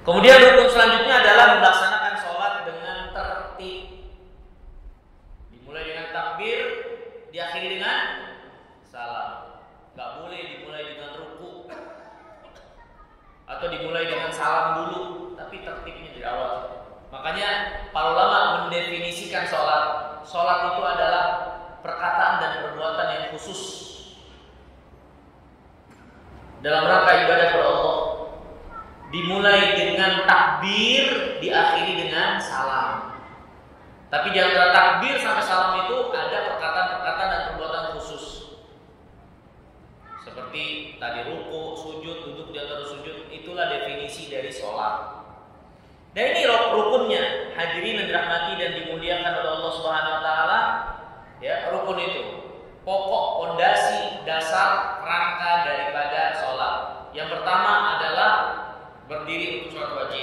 Kemudian rukun selanjutnya adalah melaksanakan sholat dengan tertib. Dimulai dengan takbir, diakhiri dengan salam. Gak boleh dimulai dengan ruku atau dimulai dengan salam dulu, tapi tertibnya di awal. Makanya para ulama mendefinisikan sholat. Sholat itu adalah perkataan dan perbuatan yang khusus dalam rangka ibadah kepada Allah. Dimulai dengan takbir, diakhiri dengan salam. Tapi di antara takbir sampai salam itu ada perkataan-perkataan dan perbuatan khusus. Seperti tadi ruku, sujud, duduk di antara sujud, itulah definisi dari sholat. Dan ini rukunnya, hadirin yang dirahmati dan dimuliakan oleh Allah Subhanahu wa taala. Ya, rukun itu pokok, pondasi, dasar, rangka daripada sholat. Yang pertama adalah berdiri untuk sholat wajib.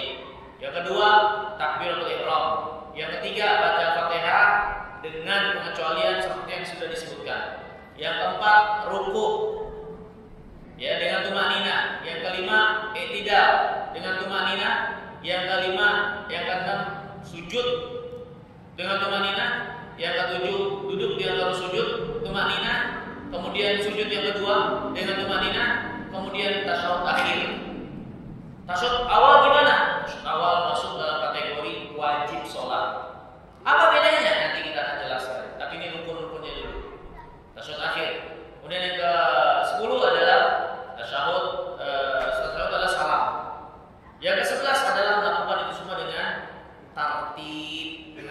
keempat ruku ya dengan tumanina, yang kelima i'tidal dengan tumanina, yang kelima, yang keenam sujud dengan tumanina, yang ketujuh duduk di antara sujud tumanina, kemudian sujud yang kedua dengan tumanina, kemudian tasyahud akhir. Tasyahud awal gimana? Tasyahud awal masuk dalam kategori wajib sholat. Apa bedanya? Nanti kita akan jelaskan. Tapi ini rukun-rukunnya dulu. Tasyahud akhir. Kemudian yang ke-10 adalah tasyahud adalah salam. Yang ke-11 adalah melakukan itu semua dengan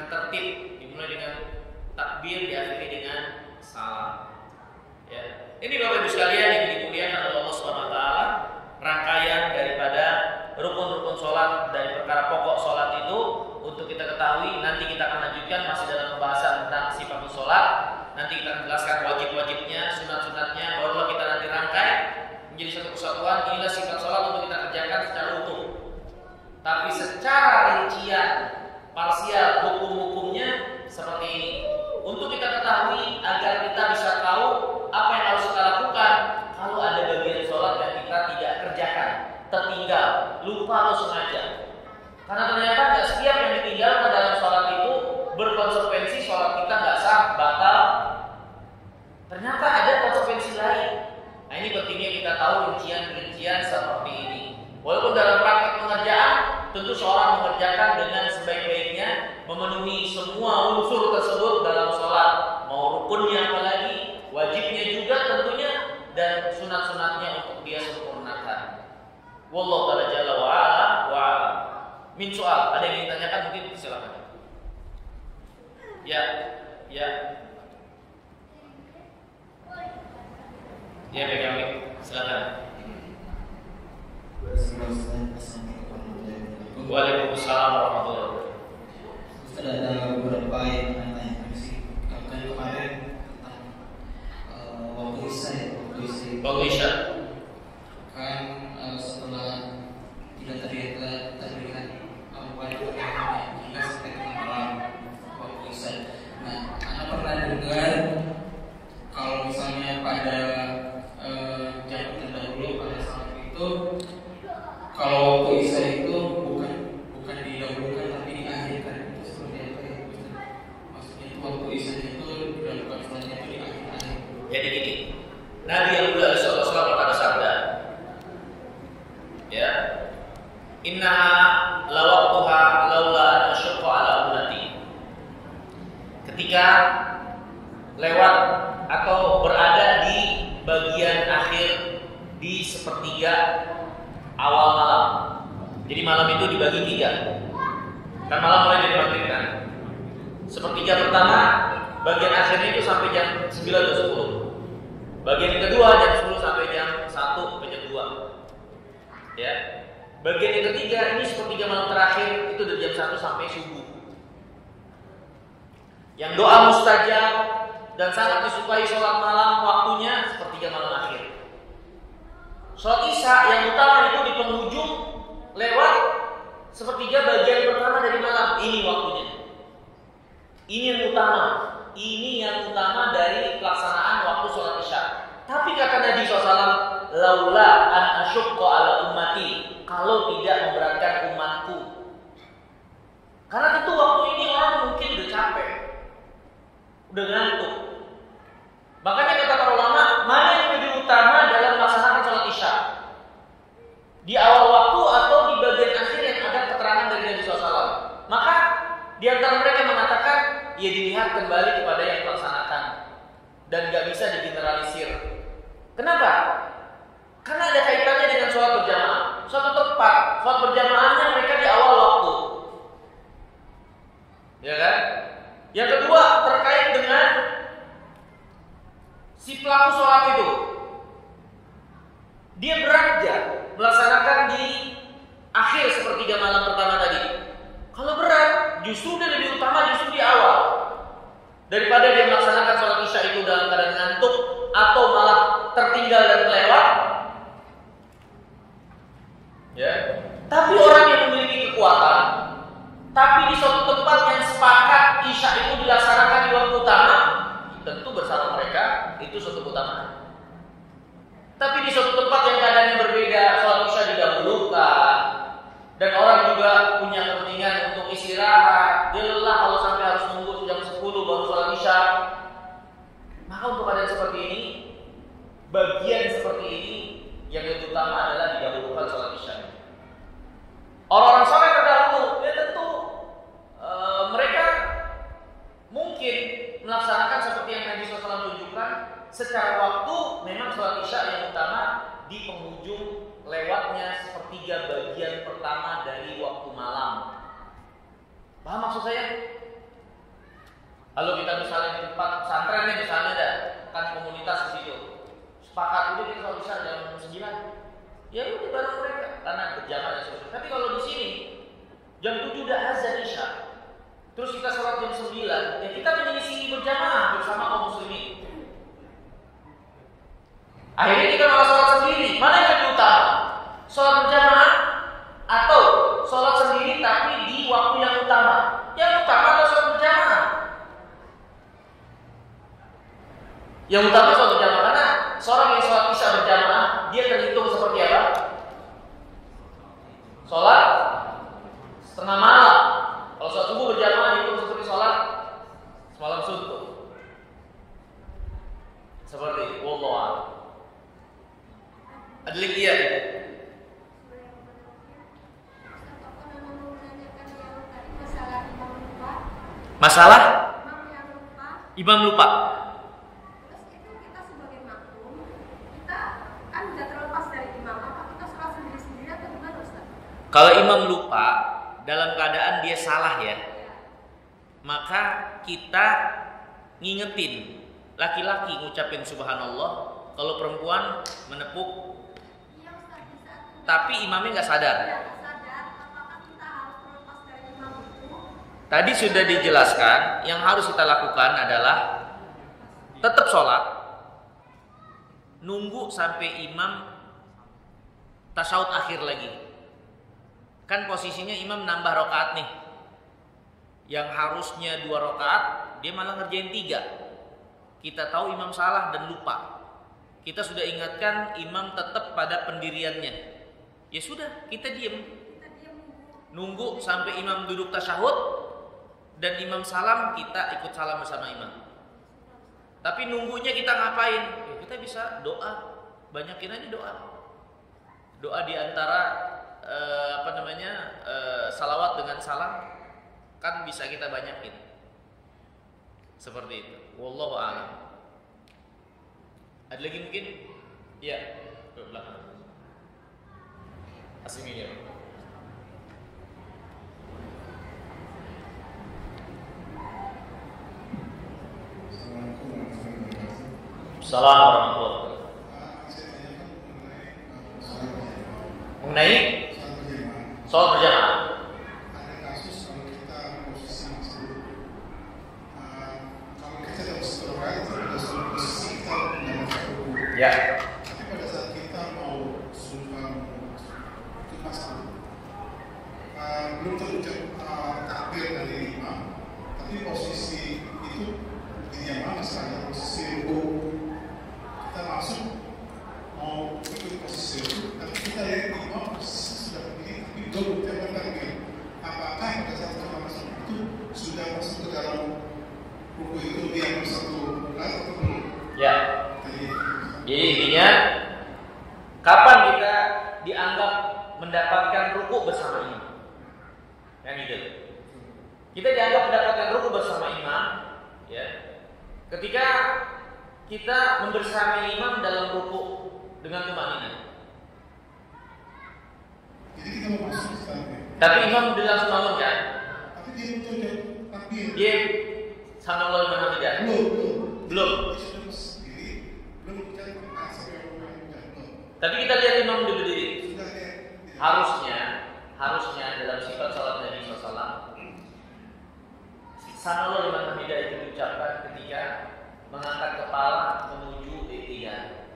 tertib, dimulai dengan takbir, diakhiri dengan salam. Ya. Ini Bapak Ibu sekalian yang dimuliakan oleh Allah Subhanahu wa taala, rangkaian daripada rukun-rukun sholat dari perkara pokok sholat itu untuk kita ketahui. Nanti kita akan lanjutkan masih dalam pembahasan tentang sifat sholat. Nanti kita akan jelaskan wajib-wajibnya, sunat-sunatnya, barulah kita nanti rangkai menjadi satu kesatuan. Inilah sifat sholat untuk kita kerjakan secara utuh. Tapi secara rincian, parsial, hukum-hukumnya seperti ini. Untuk kita ketahui agar kita bisa tahu apa yang harus kita lakukan kalau ada bagian sholat yang kita tidak kerjakan, tertinggal, lupa atau sengaja. Karena ternyata tidak setiap yang ditinggalkan dalam sholat itu berkonsekuensi sholat kita nggak sah, batal. Ternyata ada konsekuensi lain. Nah ini pentingnya kita tahu rincian-rincian seperti ini. Walaupun dalam praktek pengerjaan tentu seorang mengerjakan dengan sebaik-baiknya, memenuhi semua unsur tersebut dalam sholat, mau rukunnya apalagi, wajibnya juga tentunya, dan sunat-sunatnya untuk dia sempurnakan. Wallahu ta'ala jalla wa ala wa ala. Min soal, ada yang ingin tanyakan mungkin silakan. Ya. Ya, pegang mic. Silakan. Waalaikumsalam warahmatullahi wabarakatuh. Ustaz, ada beberapa yang tanya sih. Kan kemarin tentang waktu Isya. Kan setelah tidak terlihat apa yang jelas sekitar malam waktu Isya. Nah, Anda pernah dengar kalau misalnya pada jam terdahulu pada saat itu, kalau waktu Isya itu bukan didahulukan tapi diakhirkan, itu seperti apa ya Ustaz? Maksudnya itu waktu Isya itu dilakukan sholatnya itu di akhir. Jadi gini, Nabi yang mulia sallallahu alaihi wasallam bersabda, ya, inna lawaqtuha laula an asyqa ala ummati. Ketika lewat atau berada di bagian akhir di sepertiga awal malam. Jadi malam itu dibagi 3. Kan malam mulai dari maghrib kan. Sepertiga pertama bagian akhirnya itu sampai jam 9 atau 10. Bagian kedua jam 10 sampai jam 1 sampai jam 2. Ya. Bagian yang ketiga ini sepertiga malam terakhir itu dari jam 1 sampai subuh. Yang doa mustajab dan sangat disukai sholat malam waktunya sepertiga malam akhir. Sholat Isya yang utama itu di penghujung lewat sepertiga bagian pertama dari malam. Ini waktunya. Ini yang utama. Ini yang utama dari pelaksanaan waktu sholat Isya. Tapi kata Nabi SAW, laula an asyqa ala ummati, kalau tidak memberatkan umatku. Karena tentu waktu ini orang mungkin udah capek, udah ngantuk. Makanya kata para ulama, mana yang lebih utama dalam melaksanakan sholat Isya? Di awal waktu atau di bagian akhir yang ada keterangan dari Nabi SAW? Maka di antara mereka mengatakan, ya dilihat kembali kepada yang melaksanakan dan gak bisa digeneralisir. Kenapa? Karena ada kaitannya dengan sholat berjamaah. Suatu tempat, sholat berjamaahnya mereka di awal waktu, ya kan? Yang kedua terkait dengan si pelaku sholat itu, dia berat melaksanakan di akhir sepertiga malam pertama tadi. Kalau berat, justru dia lebih utama justru di awal daripada dia melaksanakan sholat Isya itu dalam keadaan ngantuk atau malah tertinggal dan kelewat. Ya. Tapi orang yang memiliki kekuatan, tapi di suatu tempat yang sepakat Isya itu dilaksanakan di waktu utama, tentu bersama mereka itu suatu keutamaan. Tapi di suatu tempat yang keadaannya berbeda, sholat isya didahulukan, dan orang juga punya kepentingan untuk istirahat, dia lelah kalau sampai harus nunggu jam 10 baru sholat isya. Maka untuk keadaan seperti ini, bagian seperti ini yang lebih utama adalah didahulukan sholat isya. Orang-orang saleh terdahulu, ya tentu mereka mungkin melaksanakan seperti yang Nabi SAW tunjukkan. Secara waktu memang sholat isya yang utama di penghujung lewatnya sepertiga bagian pertama dari waktu malam. Paham maksud saya? Kalau kita misalnya di tempat pesantren misalnya ada kan komunitas di situ, sepakat itu kita sholat isya jam 9. Ya udah bareng mereka karena berjamaah dan sebagainya. Tapi kalau di sini jam 7 udah azan isya, terus kita sholat jam 9, ya kita menyelisih berjamaah bersama kaum muslimin. Akhirnya kita malah sholat sendiri. Mana yang lebih utama? Sholat berjamaah atau sholat sendiri tapi di waktu yang utama? Yang utama adalah sholat berjamaah. Yang utama sholat berjamaah karena seorang yang sholat isya berjamaah dia terhitung seperti apa? Sholat setengah malam. Kalau sholat subuh berjamaah dihitung seperti sholat semalam suntuk. Seperti itu. Wallahu a'lam. Ada lagi ya? Masalah? Imam lupa. Terus itu kita sebagai makmum, kita kan tidak terlepas dari imam. Apa kita sholat sendiri-sendiri atau gimana Ustaz? Kalau imam lupa dalam keadaan dia salah ya, maka kita ngingetin. Laki-laki ngucapin subhanallah, kalau perempuan menepuk. Iya Ustaz, di saat itu Tapi imamnya nggak sadar. tidak sadar, apakah kita harus terlepas dari imam itu? Tadi sudah dijelaskan, yang harus kita lakukan adalah tetap sholat, nunggu sampai imam tasyahud akhir lagi. Kan posisinya imam nambah rakaat nih, yang harusnya 2 rakaat, dia malah ngerjain 3. Kita tahu imam salah dan lupa. Kita sudah ingatkan imam tetap pada pendiriannya. Ya sudah, kita diem. Nunggu sampai imam duduk tasyahud dan imam salam, kita ikut salam bersama imam. Tapi nunggunya kita ngapain? Ya, kita bisa doa. Banyakin aja doa. Doa di antara salawat dengan salam kan bisa kita banyakin. Seperti itu. Wallahu a'lam. Ada lagi mungkin? Ya, ke belakang. Asiminya. Assalamualaikum warahmatullahi wabarakatuh. Mengenai soal berjamaah. Ada kasus kalau kita posisi masjid, kalau kita dalam setelah itu ada posisi kita dalam satu. Ya. Tapi pada saat kita mau ke masjid, belum terucap takbir dari imam, tapi posisi itu di jamaah masih ada posisi ruku. Kita masuk mau ikut posisi itu, tapi kita lihat imam sudah begini, tapi belum ucapkan takbir. Apakah pada saat kita masuk itu sudah masuk ke dalam ruku itu dia satu belas atau belum? Ya. Jadi intinya kapan kita dianggap mendapatkan ruku bersama imam? Yang itu. Kita dianggap mendapatkan ruku bersama imam, ya. Ketika kita membersamai imam dalam ruku dengan tumanina. Jadi kita mau masuk ke dalam. Tapi imam udah langsung bangun kan? Tapi dia ucap takbir. Dia Sanallahu liman hamidah. Belum. Tapi kita lihat imam udah berdiri. Harusnya dalam sifat salat Nabi SAW, Sanallahu liman hamidah itu diucapkan ketika mengangkat kepala menuju i'tidal.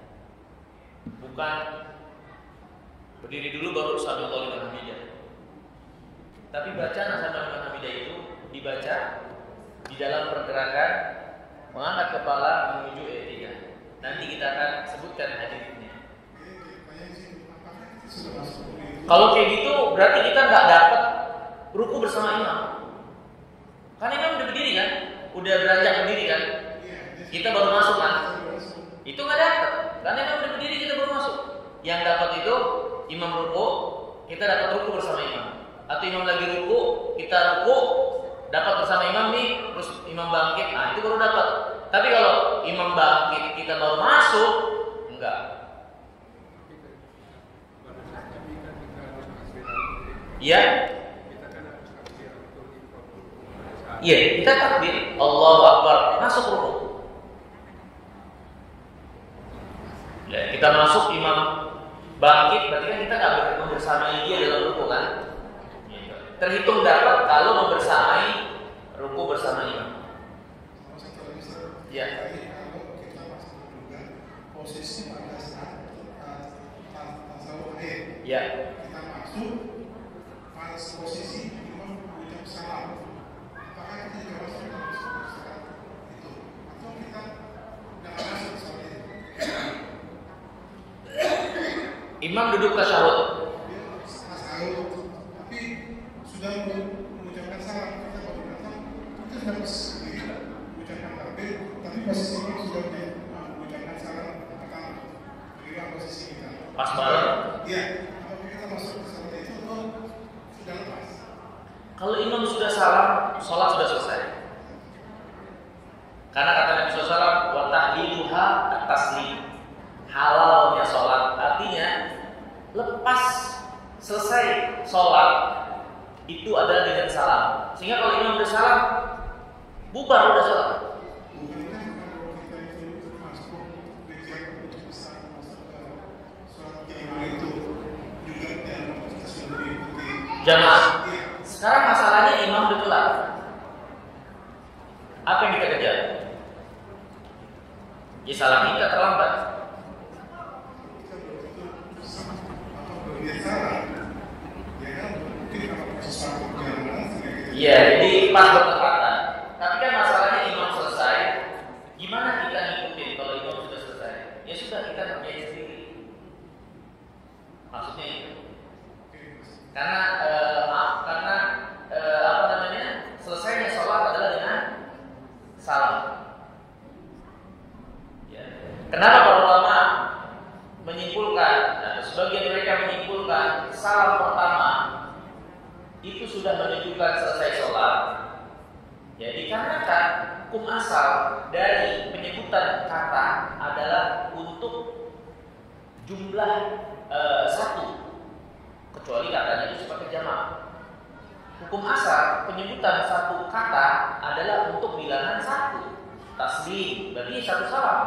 Bukan berdiri dulu baru Sanallahu liman hamidah. Tapi bacaan Sanallahu liman hamidah itu dibaca di dalam pergerakan mengangkat kepala menuju i'tidal. Nanti kita akan sebutkan hadisnya. Kalau kayak gitu berarti kita nggak dapat ruku bersama imam. Kan imam udah berdiri kan, udah beranjak berdiri kan. Kita baru masuk kan. Itu nggak dapat. Karena imam udah berdiri kita baru masuk. Yang dapat itu imam ruku, kita dapat ruku bersama imam. Atau imam lagi ruku, kita ruku dapat bersama imam nih, terus imam bangkit, nah itu baru dapat. Tapi kalau imam bangkit kita baru masuk, enggak. Iya. Iya, kita takbir, Allahu Akbar, masuk ruku. Ya, kita masuk imam bangkit, berarti kan kita nggak membersamai dia dalam ruku kan? Terhitung dapat kalau membersamai ruku bersama imam. Ya. Kalau kita masuk juga posisi pada saat tasawuf akhir. Ya. Kita masuk pada posisi imam mengucap salam. Apakah kita juga masuk pada saat itu? Atau kita tidak masuk saat itu? Imam duduk tasyahud. Dia tasyahud, tapi sudah mengucapkan salam, kita baru datang, kita sudah sendiri mengucapkan takbir, tapi posisi ini sudah mengucapkan salam pertama. Bagaimana posisi kita? Pas banget. Iya. Apakah kita masuk ke salat itu atau sudah lepas? Kalau imam sudah salam, sholat sudah selesai. Karena kata Nabi SAW, wa tahliluha at-taslim. Halalnya sholat, artinya lepas selesai sholat itu adalah dengan salam. Sehingga kalau imam udah salam, bubar udah sholat. Bukankah kalau kita itu masuk berikan untuk besar masuk ke sholat jamaah itu juga kita sudah mengikuti Jamaah. Sekarang masalahnya imam udah telat. Apa yang kita kejar? Ya salah kita terlambat. Iya, jadi pas bertepatan. Tapi kan masalahnya imam selesai. Gimana kita ngikutin kalau imam sudah selesai? Ya sudah, kita kerjain sendiri. Maksudnya itu. Karena apa namanya? Selesainya sholat adalah dengan salam. Ya. Kenapa para ulama menyimpulkan, sebagian mereka menyimpulkan salam pertama itu sudah menunjukkan selesai sholat. Jadi dikarenakan hukum asal dari penyebutan kata adalah untuk jumlah satu, kecuali katanya itu sebagai jamaah. Hukum asal penyebutan satu kata adalah untuk bilangan satu, taslim, berarti satu salam.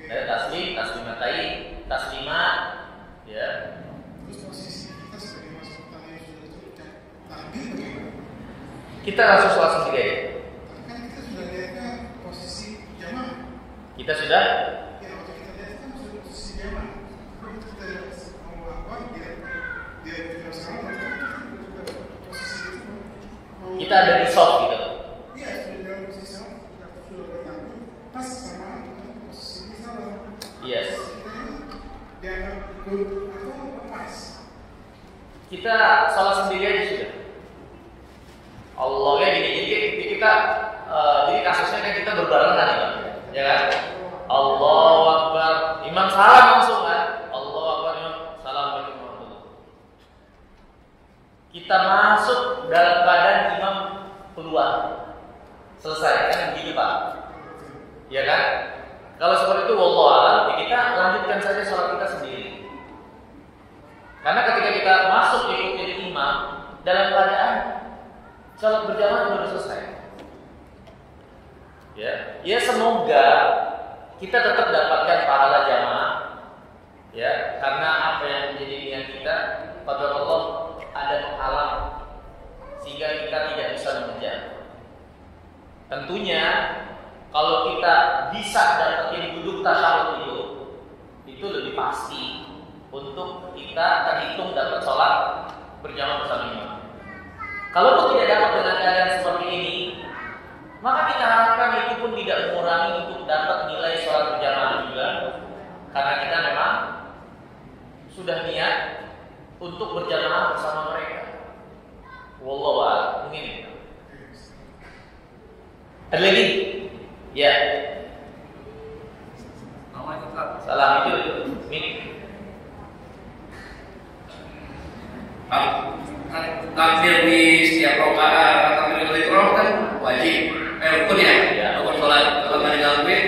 Dari taslim, taslimatain, taslimat, ya. Terus posisi kita sebagai masuk tanya sudah terucap takbir bagaimana? Kita langsung sholat sendiri. Kan kita sudah lihatnya posisi jamaah. Kita sudah. Ya waktu kita lihat kan sudah posisi jamaah. Kalau kita lihat mau apa dia juga salah, posisi itu. Kita ada di soft gitu. Iya sudah dalam posisi salah, kita sudah bertakbir pas sama posisi ini salah. Yes. Dianggap ikut atau lepas. Kita sholat sendiri aja sudah. Allahnya gini, jadi kita jadi kasusnya kan kita berbarengan ya kan? Allahu Akbar, imam salam langsung kan? Allahu Akbar, imam salam bagi kita masuk dalam keadaan imam keluar, selesai kan begitu Pak? Ya kan? Kalau seperti itu, wallahu a'lam, kita lanjutkan saja sholat kita sendiri. Karena ketika kita masuk ikutin imam dalam keadaan sholat berjamaah sudah selesai. Ya semoga kita tetap dapatkan pahala jamaah. Ya, karena apa yang menjadi niat kita pada Allah ada penghalang sehingga kita tidak bisa mengejar. Tentunya kalau kita bisa dapetin duduk tasyahud itu lebih pasti untuk kita terhitung dapat sholat berjamaah bersama imam. Kalau tidak dapat dengan keadaan seperti ini, maka kita harapkan itu pun tidak mengurangi untuk dapat nilai sholat berjamaah untuk berjamaah bersama mereka. Wallahu a'lam. Mungkin. Ada lagi? Ya. Salam itu. Tampil di setiap rakaat, tampil di rakaat kan wajib, rukun ya, rukun sholat. Kalau nggak digangguin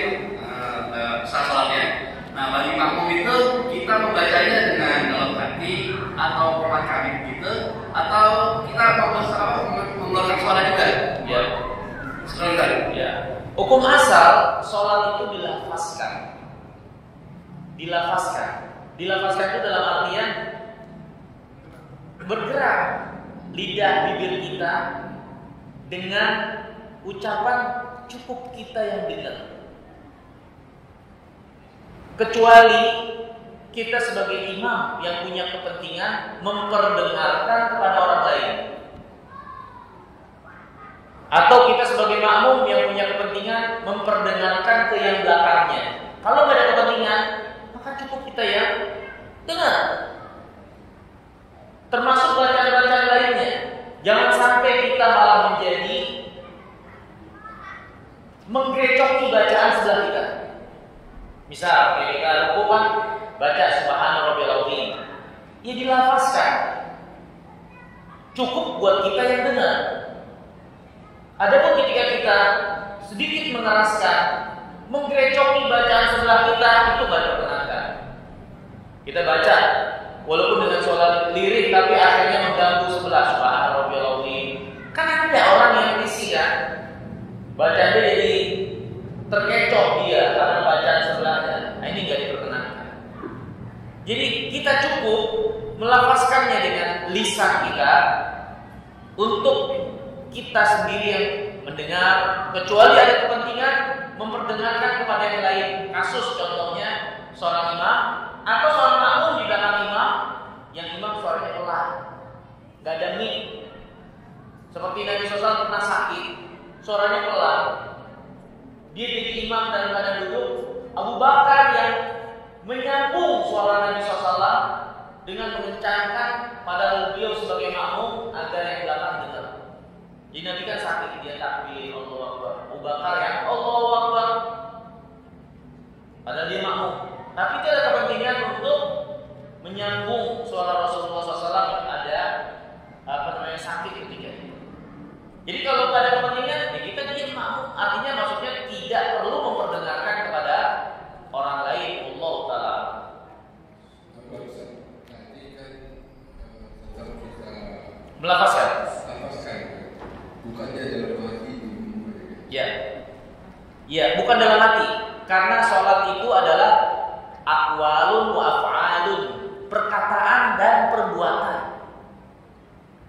sah sholatnya. Nah, bagi makmum itu kita membacanya dengan dalam hati atau memahami gitu, atau kita mengeluarkan suara juga. Ya. Sebentar. Ya. Hukum asal sholat itu dilafazkan. Dilafazkan itu dalam artian bergerak lidah bibir kita dengan ucapan cukup kita yang dengar. Kecuali kita sebagai imam yang punya kepentingan memperdengarkan kepada orang lain, atau kita sebagai makmum yang punya kepentingan memperdengarkan ke yang belakangnya. Kalau nggak ada kepentingan, maka cukup kita yang dengar. Termasuk bacaan-bacaan lainnya. Jangan sampai kita malah menjadi menggecoki bacaan sebelah kita. Misal ketika ruku kan baca subhana rabbiyal azim, ya dilafazkan. Cukup buat kita yang dengar. Adapun ketika kita sedikit mengeraskan, menggecoki bacaan sebelah kita, itu baru berkenankan. Kita baca walaupun dengan sholat lirik tapi akhirnya mengganggu sebelah subhana rabbiyal azim. Kan ada orang yang risih kan, bacaannya jadi terkecoh dia karena bacaan sebelahnya. Nah, ini nggak diperkenankan. Jadi kita cukup melafazkannya dengan lisan kita untuk kita sendiri yang mendengar, kecuali ada kepentingan memperdengarkan kepada yang lain. Kasus contohnya seorang imam atau seorang makmum di belakang imam, yang imam suaranya pelan, nggak ada mic. Seperti Nabi SAW pernah sakit, suaranya pelan. Dia jadi imam dalam keadaan duduk. Abu Bakar yang menyambung suara Nabi SAW dengan mengencangkan padahal beliau sebagai makmum agar yang belakang dengar. Jadi Nabi kan sakit, dia takbir Allahu Akbar. Abu Bakar yang Allahu Akbar, padahal dia makmum. Tapi dia ada kepentingan untuk menyambung suara Rasulullah SAW yang ada sakit ketika itu. Jadi kalau tidak ada kepentingan, ya kita diam makmum. Artinya maksudnya tidak perlu memperdengarkan kepada orang lain. Allah Ta'ala. Melafazkan. Bukannya dalam hati. Ya. Ya, bukan dalam hati. Karena sholat itu adalah aqwalun wa af'alun, perkataan dan perbuatan.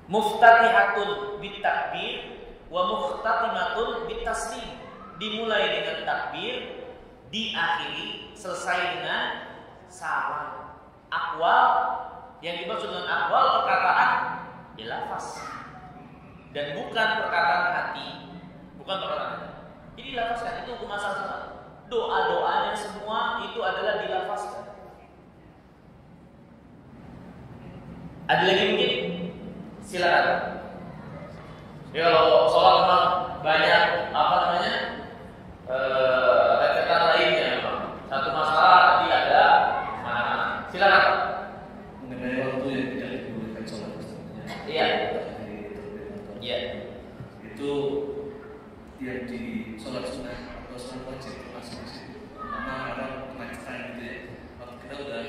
Muftatihatun bitakbir wa muhtatimatun bitaslim. Dimulai dengan takbir, diakhiri selesai dengan salam. Aqwal yang dimaksud dengan aqwal perkataan ya lafaz, dan bukan perkataan hati, bukan perkataan hati. Jadi dilafazkan, itu hukum asal salat. Doa-doanya semua itu adalah dilafazkan. Ada lagi mungkin? Silakan. Ya, kalau sholat memang banyak rentetan lainnya memang. Satu masalah tadi ada mana-mana. Silakan. Mengenai waktu yang tidak dibolehkan sholat. Iya. Iya. Itu yang di sholat sunnah atau sholat wajib masing-masing. Karena orang kemacetan gitu ya. Waktu kita udah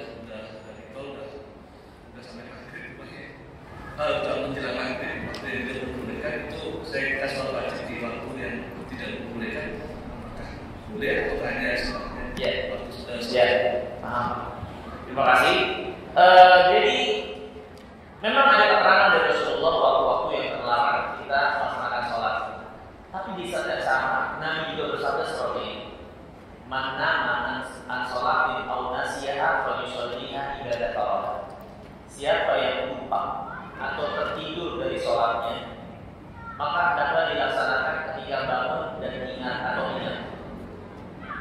sampai maghrib, kalau sudah menjelang maghrib, waktu yang tidak dibolehkan itu kita sholat wajib di waktu yang tidak dibolehkan. Apakah boleh atau hanya sebabnya? Ya. Waktu sudah Ya. Paham. Terima kasih. Jadi memang ada keterangan dari Rasulullah waktu-waktu yang terlarang kita melaksanakan sholat. Tapi di saat yang sama Nabi juga bersabda seperti ini. Mana an sholatin aw nasiyaha falyusalliha idza dzakaraha. Siapa yang lupa atau tertidur dari sholatnya, maka hendaklah dilaksanakan ketika bangun dan ingat atau ingat.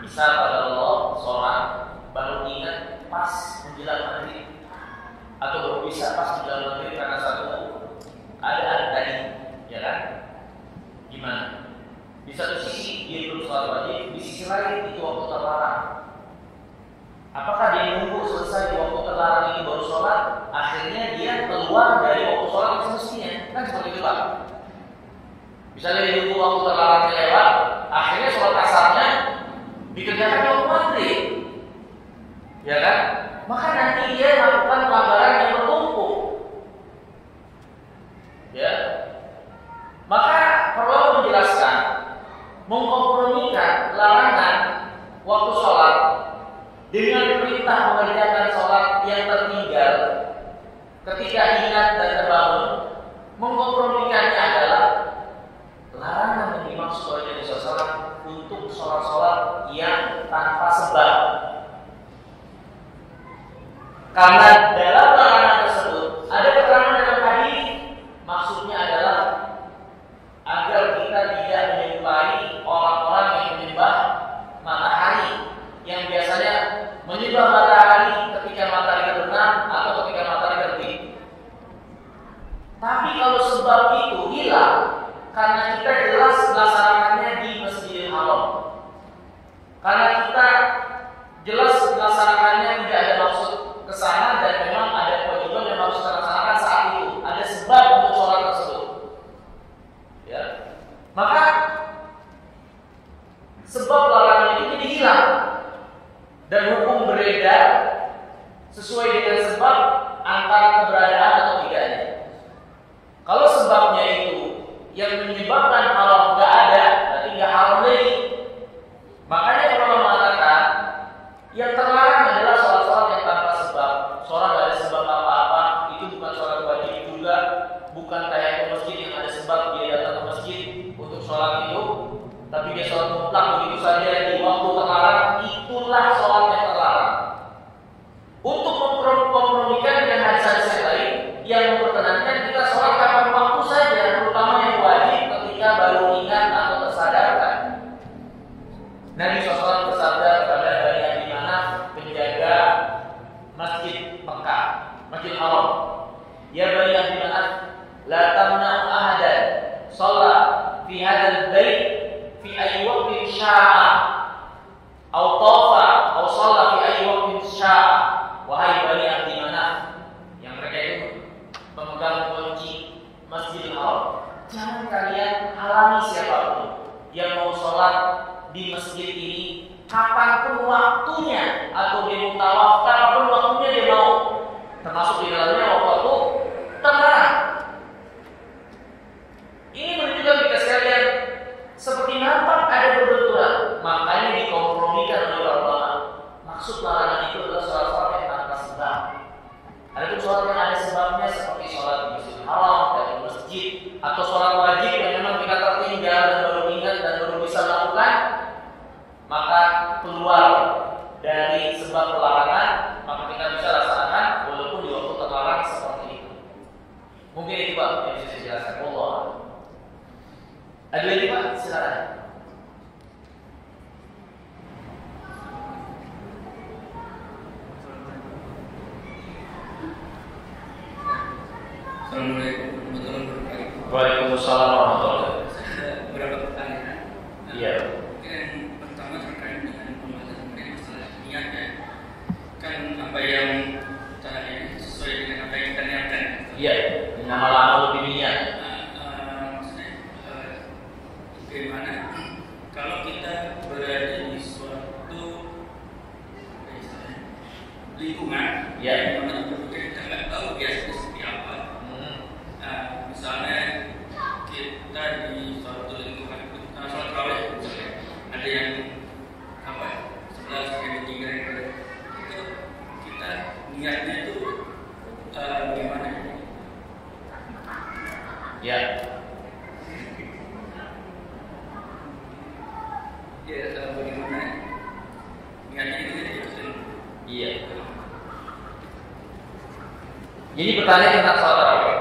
Misal pada Allah sholat baru ingat pas menjelang maghrib, atau baru bisa pas menjelang Apakah dia nunggu selesai di waktu terlarang itu baru sholat? Akhirnya dia keluar dari waktu sholat yang semestinya. Kan seperti itu Pak. Misalnya dia nunggu waktu terlarangnya lewat, akhirnya sholat asarnya dikerjakan di waktu maghrib, ya kan? Maka nanti dia melakukan pelanggaran yang bertumpuk, ya. Maka perlu menjelaskan, mengkompromikan larangan waktu sholat dengan perintah mengerjakan sholat yang tertinggal ketika ingat dan terbangun. Mengkompromikannya adalah larangan yang dimaksud oleh Nabi SAW untuk sholat-sholat yang tanpa sebab. Karena dalam larangan tersebut ada keterangan dalam hadis, maksudnya adalah agar kita tidak menyerupai orang-orang yang menyembah matahari, yang biasanya menyembah matahari ketika matahari terbenam atau ketika matahari terbit. Tapi kalau sebab itu hilang, karena kita jelas melaksanakannya di Masjidil Haram, karena kita jelas melaksanakannya tidak ada maksud ke sana dan memang ada kewajiban yang harus kita laksanakan saat itu, ada sebab untuk sholat tersebut, ya. Maka sebab larangan itu jadi hilang dan hukum beredar sesuai dengan sebab antara keberadaan atau tidaknya. Kalau sebabnya itu yang menyebabkan haram nggak ada, berarti nggak haram lagi. Makanya ulama mengatakan yang terlarang adalah sholat-sholat yang tanpa sebab. Sholat nggak ada sebab apa-apa, itu bukan sholat wajib juga, bukan kayak ke masjid yang ada sebab dia datang ke masjid untuk sholat itu, tapi dia sholat mutlak begitu saja di waktu terlarang, itulah sholat yang terlarang. Untuk memkompromikan dengan hadis-hadis yang lain yang memperkenankan kita sholat kapan waktu saja, terutama yang wajib ketika baru ingat atau tersadarkan. Nabi SAW bersabda kepada Bani Abi Manaf, penjaga Masjid Mekah, Masjid Haram, ya Bani Abi Manaf, la tamna'u ahadan sholat fi hadzal bait fi ayyi waqtin sya'a atau tafa atau sholat fi ayyi waqtin sya'a. Wahai Bani Abi Manaf, yang mereka itu pemegang kunci Masjidil Haram, jangan kalian halangi siapapun yang mau sholat di masjid ini kapanpun waktunya, atau dia mau tawaf kapanpun waktunya dia mau, termasuk di dalamnya waktu terlarang. Ini menunjukkan kita sekalian seperti nampak ada berbenturan, makanya dikompromikan oleh ulama. Maksud larangan itu adalah sholat-sholat yang tanpa sebab. Adapun sholat yang ada sebabnya seperti sholat di Masjidil Haram dan di masjid, atau sholat wajib yang memang kita tertinggal dan baru ingat dan baru bisa lakukan, maka keluar dari sebab pelarangan, maka kita bisa laksanakan walaupun di waktu terlarang seperti itu. Mungkin itu Pak yang bisa saya jelaskan. Allah. Ada lagi Pak? Silakan. Assalamualaikum warahmatullahi wabarakatuh. Waalaikumsalam warahmatullahi wabarakatuh. Ada beberapa pertanyaan. Iya. Yang pertama terkait dengan pembahasan masalah niat ya. Kan apa yang tadi sesuai dengan apa yang kita niatkan. Iya. Nama amal lebih niat. Maksudnya bagaimana kalau kita berada di suatu lingkungan yang mana kita nggak tahu biasanya seperti apa. Misalnya kita di suatu lingkungan sholat tarawih misalnya ada yang apa 11 3 itu kita niatnya itu bagaimana? Ya. Ya bagaimana niatnya itu ya? Iya. Jadi pertanyaan tentang sholat tarawih.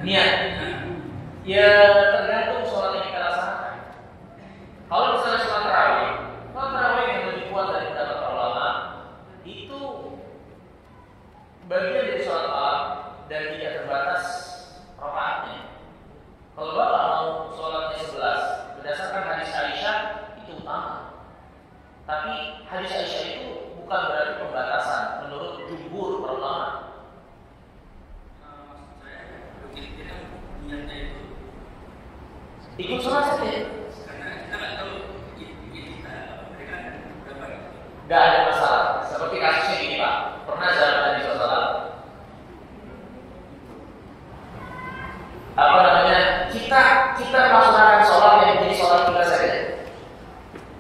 Niat. Ya tergantung sholat yang kita laksanakan. Kalau misalnya sholat tarawih yang lebih kuat dari pendapat para ulama itu bagian dari sholat malam dan tidak terbatas rakaatnya. Kalau Bapak mau sholatnya 11 berdasarkan hadis Aisyah itu utama. Tapi Tapi hadis Aisyah itu bukan berarti pembatasan menurut jumhur para ulama. Maksud saya, kita niatnya itu Ikut sholat saja. karena kita nggak tahu kita mereka berapa. Gak ada masalah. Seperti kasusnya ini Pak, pernah zaman Nabi SAW kita melaksanakan sholat yang menjadi sholat kita saja,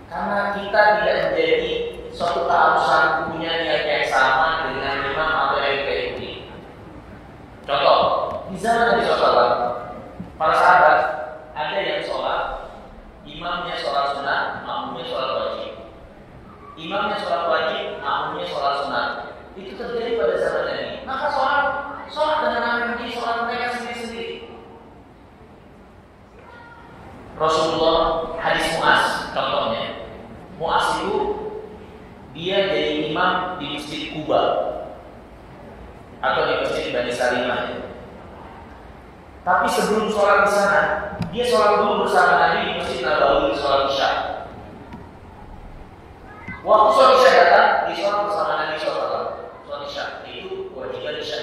karena kita tidak menjadi suatu keharusan punya niat yang sama dengan imam atau yang kita ikuti. Contoh, di zaman Nabi SAW, para sahabat ada yang sholat, imamnya sholat sunnah, makmumnya sholat wajib. Imamnya sholat wajib, makmumnya sholat sunnah. Itu terjadi pada zaman ini. Maka sholat dengan apa yang menjadi sholat mereka sendiri-sendiri. Rasulullah hadis Mu'az contohnya. Mu'az itu dia jadi imam di Masjid Kuba atau di Masjid Bani Salimah. Tapi sebelum sholat di sana, dia sholat dulu bersama Nabi di Masjid Nabawi, sholat Isya. Waktu sholat Isya datang, dia sholat bersama Nabi sholat Isya. Itu kewajiban Isya.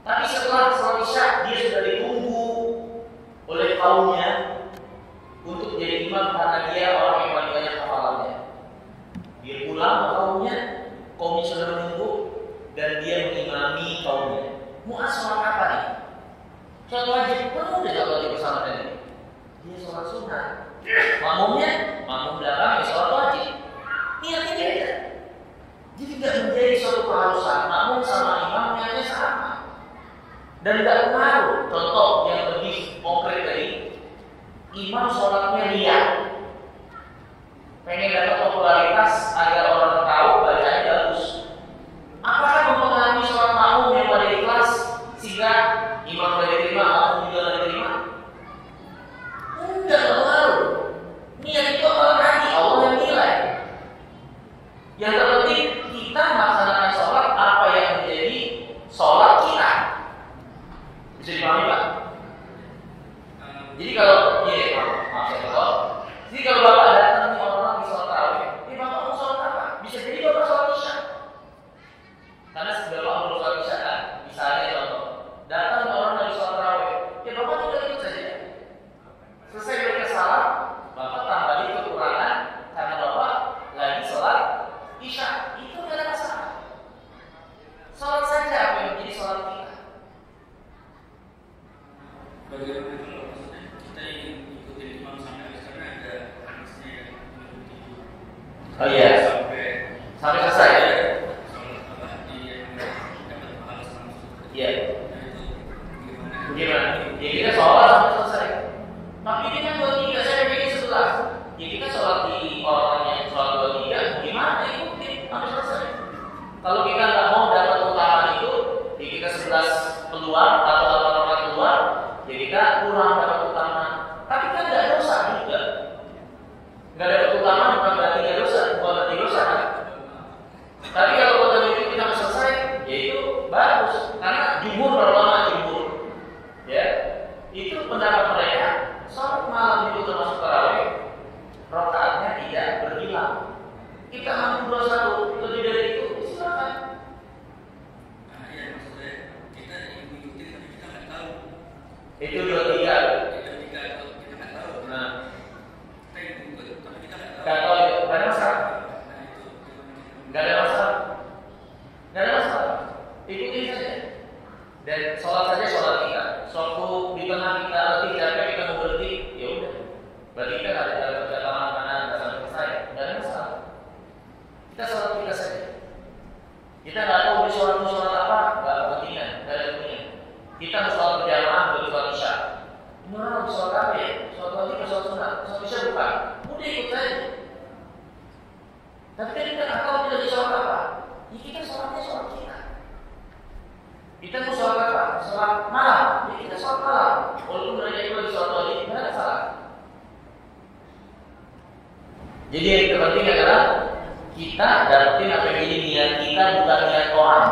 Tapi setelah sholat Isya, dia sudah ditunggu oleh kaumnya untuk jadi imam karena dia orang yang paling banyak hafalannya. Dia pulang ke kaumnya sudah menunggu dan dia mengimami kaumnya. Mu'az sholat apa nih? Sholat wajib, kamu udah sholat wajib bersama Nabi. Dia sholat sunnah. Makmum belakang ya sholat wajib. Niatnya beda. Jadi tidak menjadi suatu keharusan. Makmum sama imam niatnya sama. Dan tidak pengaruh. Contoh yang lebih konkret dari imam sholatnya riya, pengen dapat popularitas agar orang tahu bacanya bagus. Apakah mempengaruhi sholat makmum yang pada ikhlas sehingga imam pada diterima, makmum juga pada diterima? Tidak pengaruh. Niat itu orang hati, Allah yang nilai. Yang terpenting kita melaksanakan sholat apa yang menjadi sholat kita. Bisa dipahami Pak? Jadi kalau jadi kalau Bapak datang nih orang di sholat tarawih, Bapak mau sholat apa? Bisa jadi Bapak sholat Isya. Karena sebelum Bapak mau sholat Isya kan, misalnya contoh, datang orang dari sholat tarawih, Bapak tinggal ikut saja. Selesai mereka salam, Bapak tambahin kekurangan karena Bapak lagi sholat Isya. Itu tidak ada masalah. Sholat saja apa yang menjadi sholat kita. Bagaimana kalau maksudnya kita ingin ikutin imam sampai habis karena ada hadisnya yang mengikuti. Oh iya. Sampai selesai ya. Sholat apa yang dapat pahala selama. Iya. Nah itu gimana? Gimana? Ya kita sholat sampai selesai. Tapi ini kan 23, saya pengen 11. Ya kita sholat di orang yang sholat 23, gimana ikutin sampai selesai. Kalau kita nggak mau dapat utamaan itu, ya kita 11 keluar atau 8 orang keluar, ya kita kurang dapat utamaan. Tapi kan nggak dosa juga. Nggak dapat utamaan bukan berarti nggak dosa, bukan berarti dosa kan? Tapi kalau kita itu kita selesai, ya itu bagus. Karena jumhur ulama ya itu pendapat mereka. Sholat malam itu termasuk tarawih, rakaatnya tidak berhilang. Kita mampu 21 lebih dari itu, silakan. Nah iya maksudnya kita ingin ikutin tapi kita nggak tahu. Itu 23. Kita nggak tahu. Nah, Kita ingin ikut tapi kita nggak tahu. nggak tahu itu, nggak ada masalah. Nah itu gimana kita? Nggak ada masalah. Nggak ada masalah. Ikutin saja. Dan sholat saja sholat kita. Suatu di tengah kita letih capek kita mau berhenti, ya udah. Berarti kita nggak ada perkataan karena nggak sampai selesai. Nggak ada masalah. Kita sholat kita saja. Kita nggak tahu di sholat apa, nggak kepentingan, nggak ada kepentingan. Kita mau sholat berjamaah, baru sholat Isya. Ini orang harus sholat apa ya? Sholat wajib atau sholat sunnah? Sholat Isya bukan. Udah ikut saja. Tapi kan kita nggak tahu kita di sholat apa. Ya kita sholatnya sholat kita. Kita mau sholat apa? Sholat malam. Ya kita sholat malam. Walaupun mereka itu di sholat wajib, nggak ada salah. Jadi yang terpenting adalah kita dapetin apa yang jadi niat kita, bukan niat orang.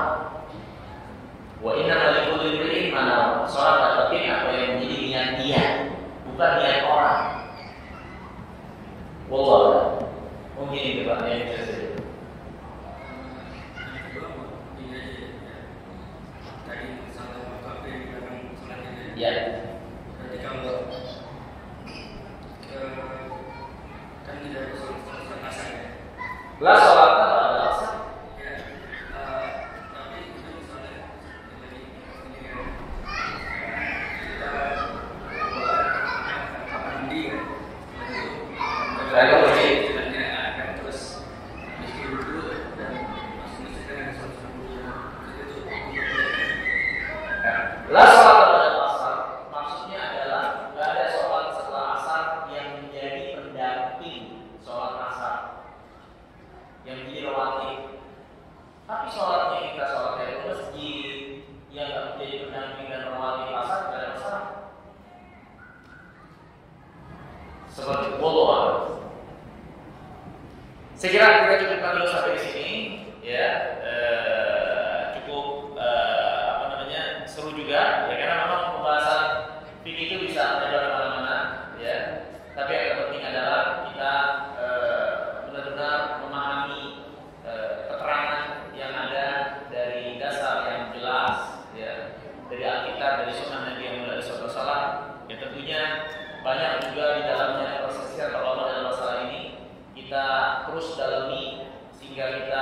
Wa inna likulli imrin ma nawa. Sholat dapetin apa yang menjadi niat dia, bukan niat orang. Wallahu a'lam. Mungkin itu Pak yang bisa saja. Tadi masalah KP di belakang selanjutnya. Ya. Berarti kalau kan tidak ada sholat asar ya. Lah sholatnya pada asar. Ya, tapi itu misalnya dari ini kan kita mandi kan, Saya ke masjid. jalannya akan terus miskin dulu dan masuk masjid kan ada sholat dulu. Itu Lah sholat pada asar maksudnya adalah nggak ada sholat setelah asar yang menjadi pendamping sholat asar yang menjadi rawatib. Tapi sholatnya kita sholat dari masjid yang nggak menjadi pendamping dan rawatib asar nggak ada masalah. Seperti wallah. Saya kira kita cukupkan dulu sampai di sini, ya. Cukup seru juga, ya karena memang pembahasan fikih itu bisa menyebar kemana-mana, ya. Tapi yang terpenting adalah kita benar-benar memahami keterangan yang ada dari dasar yang jelas, ya, dari Alkitab, dari Sunnah Nabi yang mulia sallallahu alaihi wasallam. Ya tentunya banyak juga di dalamnya perselisihan ulama dalam masalah ini. Kita terus dalami sehingga kita